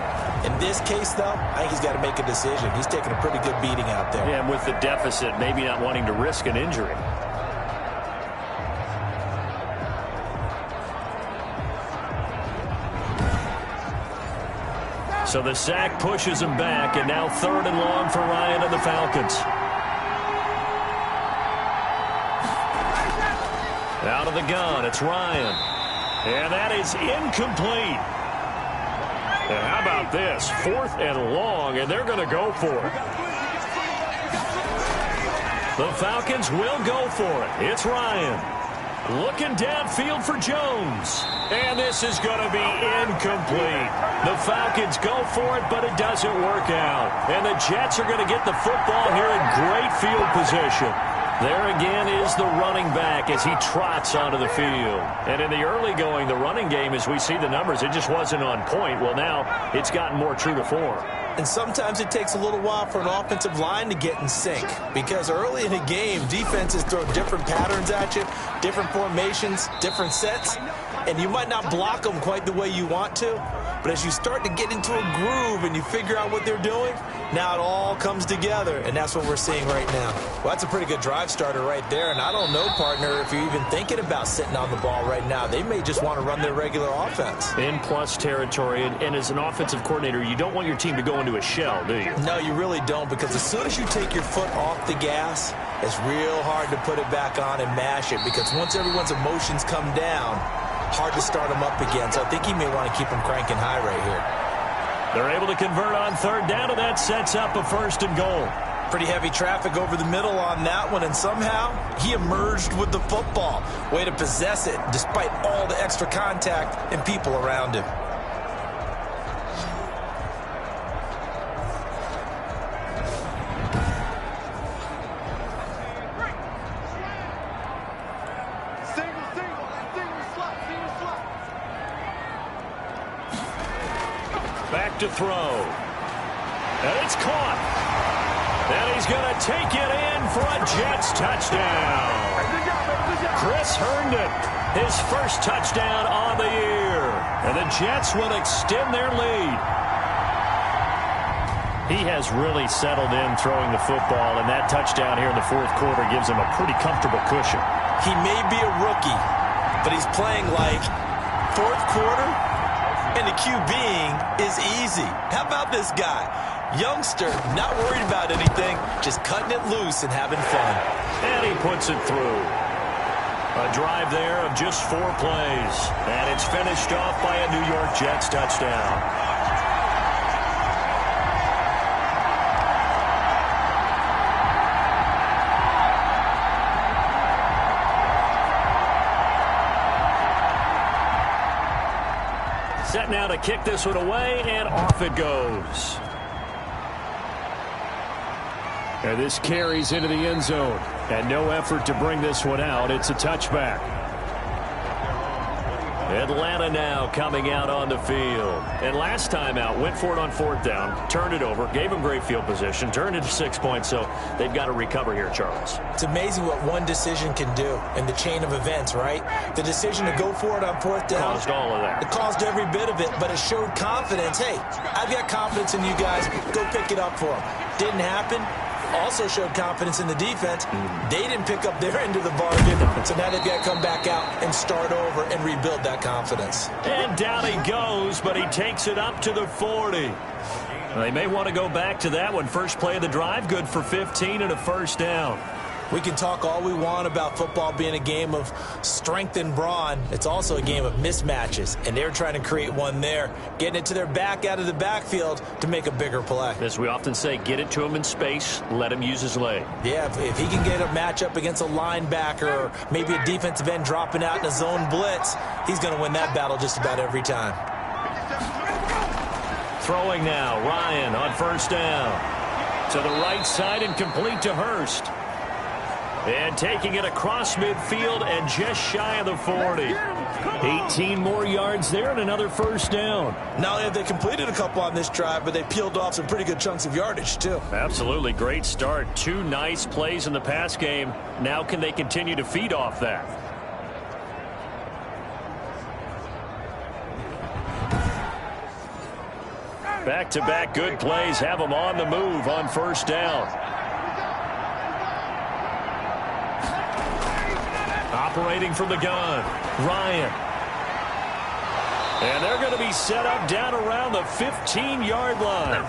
In this case, though, I think he's got to make a decision. He's taking a pretty good beating out there. Yeah, and with the deficit, maybe not wanting to risk an injury. So the sack pushes him back, and now 3rd and long for Ryan and the Falcons. Out of the gun, it's Ryan. And that is incomplete. And how about this? 4th and long, and they're going to go for it. The Falcons will go for it. It's Ryan. Looking downfield for Jones. And this is going to be incomplete. The Falcons go for it, but it doesn't work out. And the Jets are going to get the football here in great field position. There again is the running back as he trots onto the field. And in the early going, the running game, as we see the numbers, it just wasn't on point. Well, now it's gotten more true to form. And sometimes it takes a little while for an offensive line to get in sync, because early in a game, defenses throw different patterns at you, different formations, different sets, and you might not block them quite the way you want to. But as you start to get into a groove and you figure out what they're doing, now it all comes together, and that's what we're seeing right now. Well, that's a pretty good drive starter right there, and I don't know, partner, if you're even thinking about sitting on the ball right now. They may just want to run their regular offense. In plus territory, and as an offensive coordinator, you don't want your team to go into a shell, do you? No, you really don't, because as soon as you take your foot off the gas, it's real hard to put it back on and mash it, because once everyone's emotions come down, hard to start them up again. So I think he may want to keep them cranking high right here. They're able to convert on 3rd down, and that sets up a 1st and goal. Pretty heavy traffic over the middle on that one, and somehow he emerged with the football. Way to possess it despite all the extra contact and people around him. Back to throw. And it's caught. And he's going to take it in for a Jets touchdown. Chris Herndon, his first touchdown on the year. And the Jets will extend their lead. He has really settled in throwing the football, and that touchdown here in the fourth quarter gives him a pretty comfortable cushion. He may be a rookie, but he's playing like fourth quarter, and the QBing is easy. How about this guy? Youngster, not worried about anything, just cutting it loose and having fun. And he puts it through. A drive there of just 4 plays. And it's finished off by a New York Jets touchdown. Set now to kick this one away, and off it goes. And this carries into the end zone. And no effort to bring this one out. It's a touchback. Atlanta now coming out on the field. And last time out, went for it on 4th down, turned it over, gave them great field position, turned it to 6 points, so they've got to recover here, Charles. It's amazing what one decision can do in the chain of events, right? The decision to go for it on 4th down. Caused all of that. It caused every bit of it, but it showed confidence. Hey, I've got confidence in you guys. Go pick it up for them. Didn't happen. Also showed confidence in the defense. They didn't pick up their end of the bargain, so now they've got to come back out and start over and rebuild that confidence. And down he goes, but he takes it up to the 40. They may want to go back to that one. First play of the drive, good for 15 and a first down. We can talk all we want about football being a game of strength and brawn. It's also a game of mismatches, and they're trying to create one there, getting it to their back out of the backfield to make a bigger play. As we often say, get it to him in space, let him use his leg. Yeah, if he can get a matchup against a linebacker or maybe a defensive end dropping out in a zone blitz, he's going to win that battle just about every time. Throwing now, Ryan on first down. To the right side and complete to Hurst. And taking it across midfield and just shy of the 40. 18 more yards there and another first down. Not only have they completed a couple on this drive, but they peeled off some pretty good chunks of yardage, too. Absolutely. Great start. 2 nice plays in the pass game. Now can they continue to feed off that? Back-to-back good plays have them on the move on first down. Operating from the gun, Ryan. And they're going to be set up down around the 15-yard line.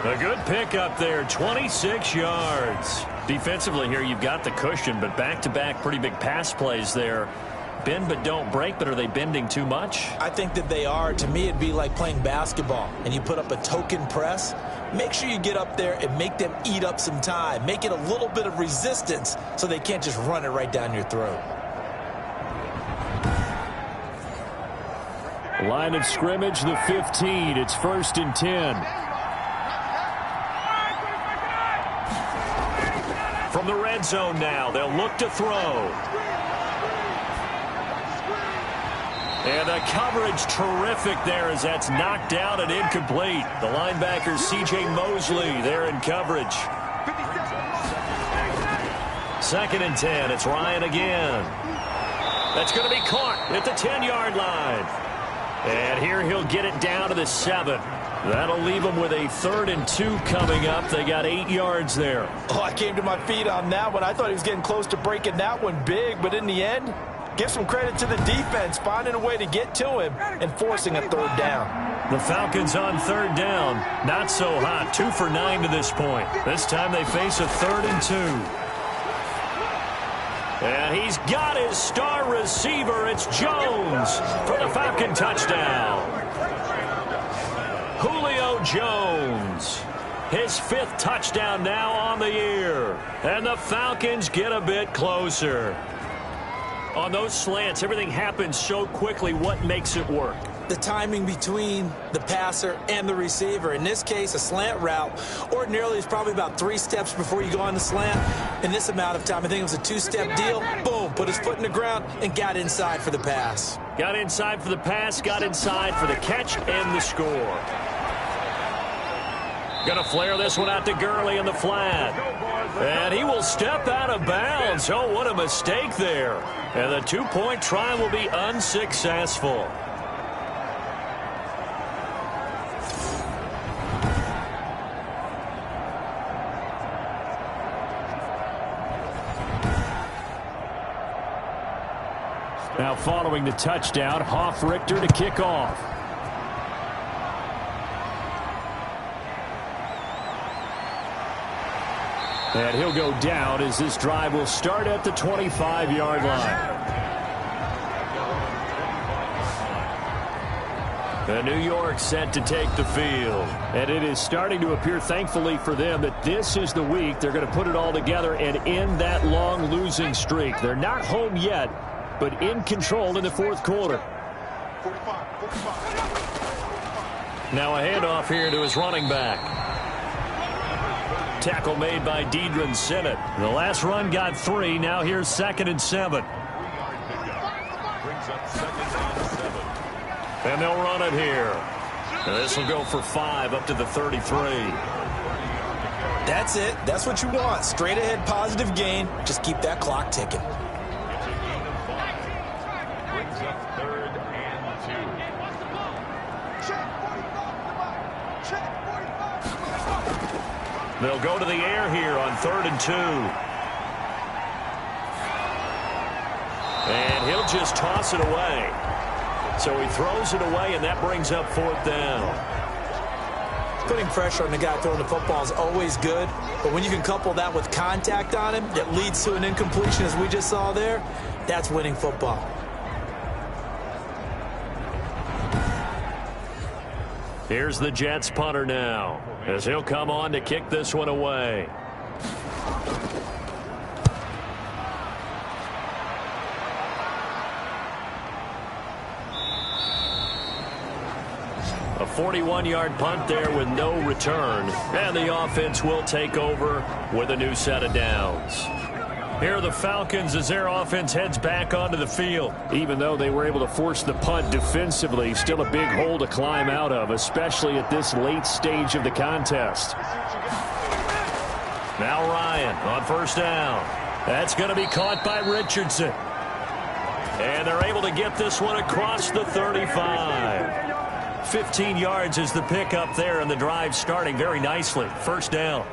A good pickup there, 26 yards. Defensively here, you've got the cushion, but back-to-back pretty big pass plays there. Bend but don't break, but are they bending too much? I think that they are. To me, it'd be like playing basketball, and you put up a token press. Make sure you get up there and make them eat up some time. Make it a little bit of resistance so they can't just run it right down your throat. Line of scrimmage, the 15. It's 1st and 10. From the red zone now, they'll look to throw. And the coverage terrific there as that's knocked down and incomplete. The linebacker C.J. Mosley there in coverage. 2nd and 10. It's Ryan again. That's going to be caught at the 10-yard line. And here he'll get it down to the 7. That'll leave them with a 3rd and 2 coming up. They got 8 yards there. Oh, I came to my feet on that one. I thought he was getting close to breaking that one big, but in the end, give some credit to the defense, finding a way to get to him and forcing a 3rd down. The Falcons on 3rd down. Not so hot. 2 for 9 to this point. This time they face a 3rd and 2. And he's got his star receiver. It's Jones for the Falcon touchdown. Julio Jones. His 5th touchdown now on the year. And the Falcons get a bit closer. On those slants, everything happens so quickly. What makes it work? The timing between the passer and the receiver. In this case, a slant route ordinarily is probably about 3 steps before you go on the slant. In this amount of time, I think it was a 2-step deal. Boom, put his foot in the ground and got inside for the pass. Got inside for the pass, got inside for the catch, and the score. Going to flare this one out to Gurley in the flat. And he will step out of bounds. Oh, what a mistake there. And the 2-point try will be unsuccessful. Now following the touchdown, Hoff-Richter to kick off. And he'll go down as this drive will start at the 25-yard line. And New York set to take the field. And it is starting to appear, thankfully for them, that this is the week they're going to put it all together and end that long losing streak. They're not home yet, but in control in the fourth quarter. Now a handoff here to his running back. Tackle made by Deidron Sinnott. The last run got 3. Now here's 2nd and 7. And they'll run it here. And this will go for 5 up to the 33. That's it. That's what you want. Straight ahead positive gain. Just keep that clock ticking. They'll go to the air here on 3rd and 2. And he'll just toss it away. So he throws it away, and that brings up 4th down. Putting pressure on the guy throwing the football is always good, but when you can couple that with contact on him that leads to an incompletion, as we just saw there, that's winning football. Here's the Jets punter now, as he'll come on to kick this one away. A 41-yard punt there with no return, and the offense will take over with a new set of downs. Here are the Falcons as their offense heads back onto the field. Even though they were able to force the punt defensively, still a big hole to climb out of, especially at this late stage of the contest. Now Ryan on 1st down. That's going to be caught by Richardson. And they're able to get this one across the 35. 15 yards is the pickup there, and the drive starting very nicely. 1st down.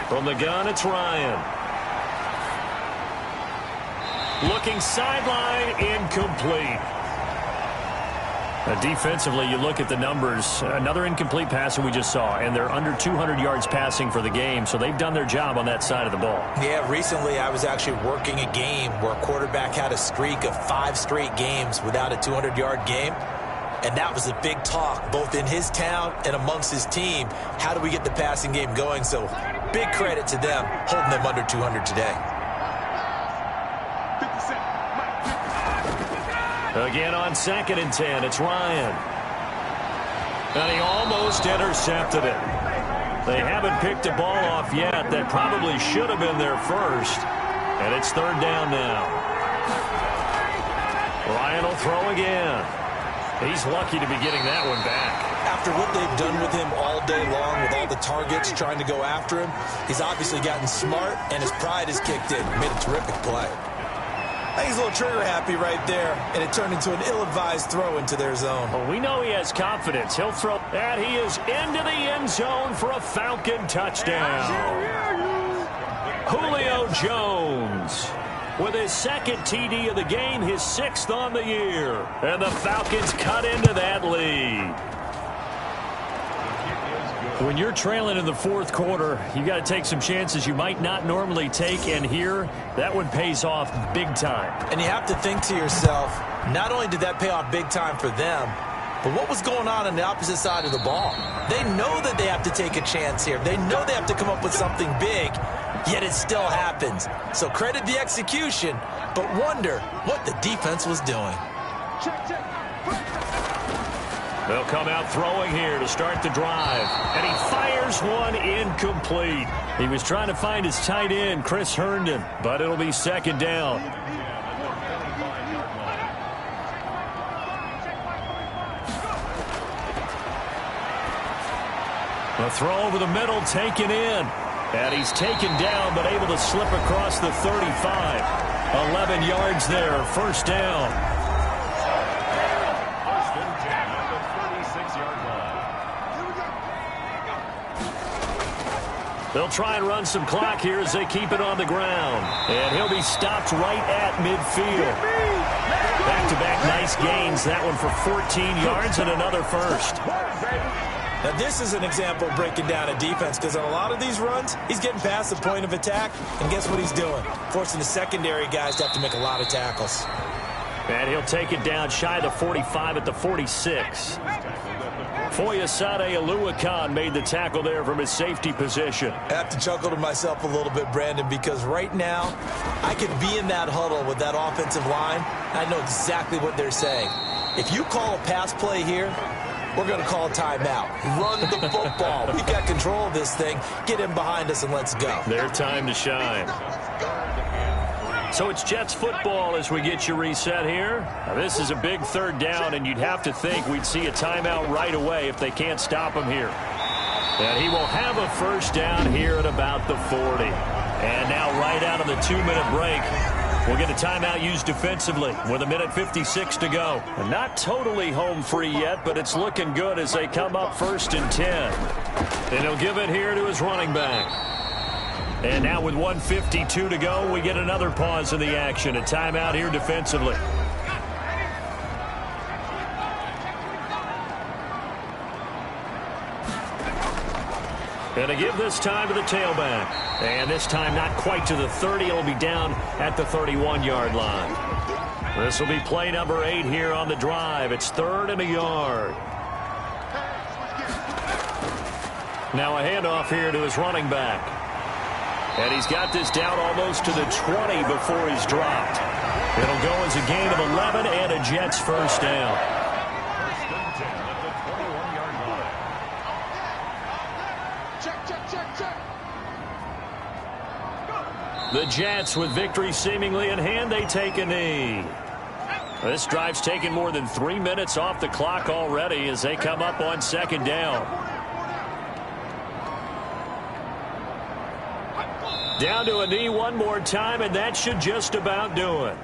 From the gun, it's Ryan. Looking sideline, incomplete. Defensively, you look at the numbers. Another incomplete pass that we just saw, and they're under 200 yards passing for the game, so they've done their job on that side of the ball. Yeah, recently I was actually working a game where a quarterback had a streak of 5 straight games without a 200-yard game. And that was a big talk, both in his town and amongst his team. How do we get the passing game going? So big credit to them, holding them under 200 today. Again on 2nd and 10, it's Ryan. And he almost intercepted it. They haven't picked a ball off yet. That probably should have been their first. And it's 3rd down now. Ryan will throw again. He's lucky to be getting that one back. After what they've done with him all day long, with all the targets trying to go after him, he's obviously gotten smart, and his pride has kicked in. Made a terrific play. I think he's a little trigger happy right there, and it turned into an ill-advised throw into their zone. Well, we know he has confidence. He'll throw, and he is into the end zone for a Falcon touchdown. Julio Jones with his 2nd TD of the game, his 6th on the year. And the Falcons cut into that lead. When you're trailing in the 4th quarter, you got to take some chances you might not normally take, and here, that one pays off big time. And you have to think to yourself, not only did that pay off big time for them, But what was going on the opposite side of the ball? They know that they have to take a chance here. They know they have to come up with something big, yet it still happens. So credit the execution, but wonder what the defense was doing. They'll come out throwing here to start the drive. And he fires one incomplete. He was trying to find his tight end, Chris Herndon, but it'll be second down. A throw over the middle taken in. And he's taken down but able to slip across the 35. 11 yards there, first down. They'll try and run some clock here as they keep it on the ground. And he'll be stopped right at midfield. Back-to-back nice gains. That one for 14 yards and another first. Now, this is an example of breaking down a defense because on a lot of these runs, he's getting past the point of attack, and guess what he's doing? Forcing the secondary guys to have to make a lot of tackles. And he'll take it down shy of the 45 at the 46. Foyesade Oluwakan made the tackle there from his safety position. I have to chuckle to myself a little bit, Brandon, because right now I could be in that huddle with that offensive line. I know exactly what they're saying. If you call a pass play here, we're going to call a timeout. Run the football. We got control of this thing. Get in behind us and let's go. Their time to shine. So it's Jets football as we get you reset here. Now this is a big third down, and you'd have to think we'd see a timeout right away if they can't stop him here. And he will have a first down here at about the 40. And now right out of the 2-minute break, we'll get a timeout used defensively with 1:56 to go. And not totally home free yet, but it's looking good as they come up 1st and 10. And he'll give it here to his running back. And now with 1:52 to go, we get another pause in the action. A timeout here defensively. And to give this time to the tailback. And this time not quite to the 30. It'll be down at the 31-yard line. This will be play number 8 here on the drive. It's 3rd and a yard. Now a handoff here to his running back. And he's got this down almost to the 20 before he's dropped. It'll go as a gain of 11 and a Jets first down. The Jets with victory seemingly in hand, they take a knee. This drive's taken more than 3 minutes off the clock already as they come up on second down. Down to a knee one more time, and that should just about do it.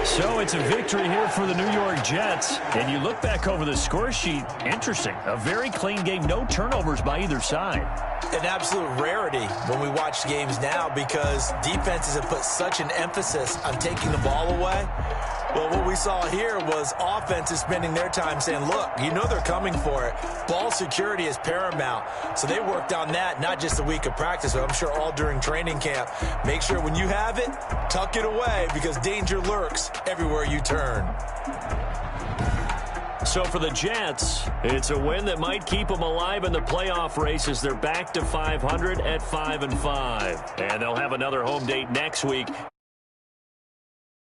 So it's a victory here for the New York Jets. And you look back over the score sheet, interesting. A very clean game, no turnovers by either side. An absolute rarity when we watch games now because defenses have put such an emphasis on taking the ball away. Well, what we saw here was offenses spending their time saying, look, you know they're coming for it. Ball security is paramount. So they worked on that not just a week of practice, but I'm sure all during training camp. Make sure when you have it, tuck it away because danger lurks everywhere you turn. So for the Jets, it's a win that might keep them alive in the playoff race as they're back to 500 at 5-5. And they'll have another home date next week.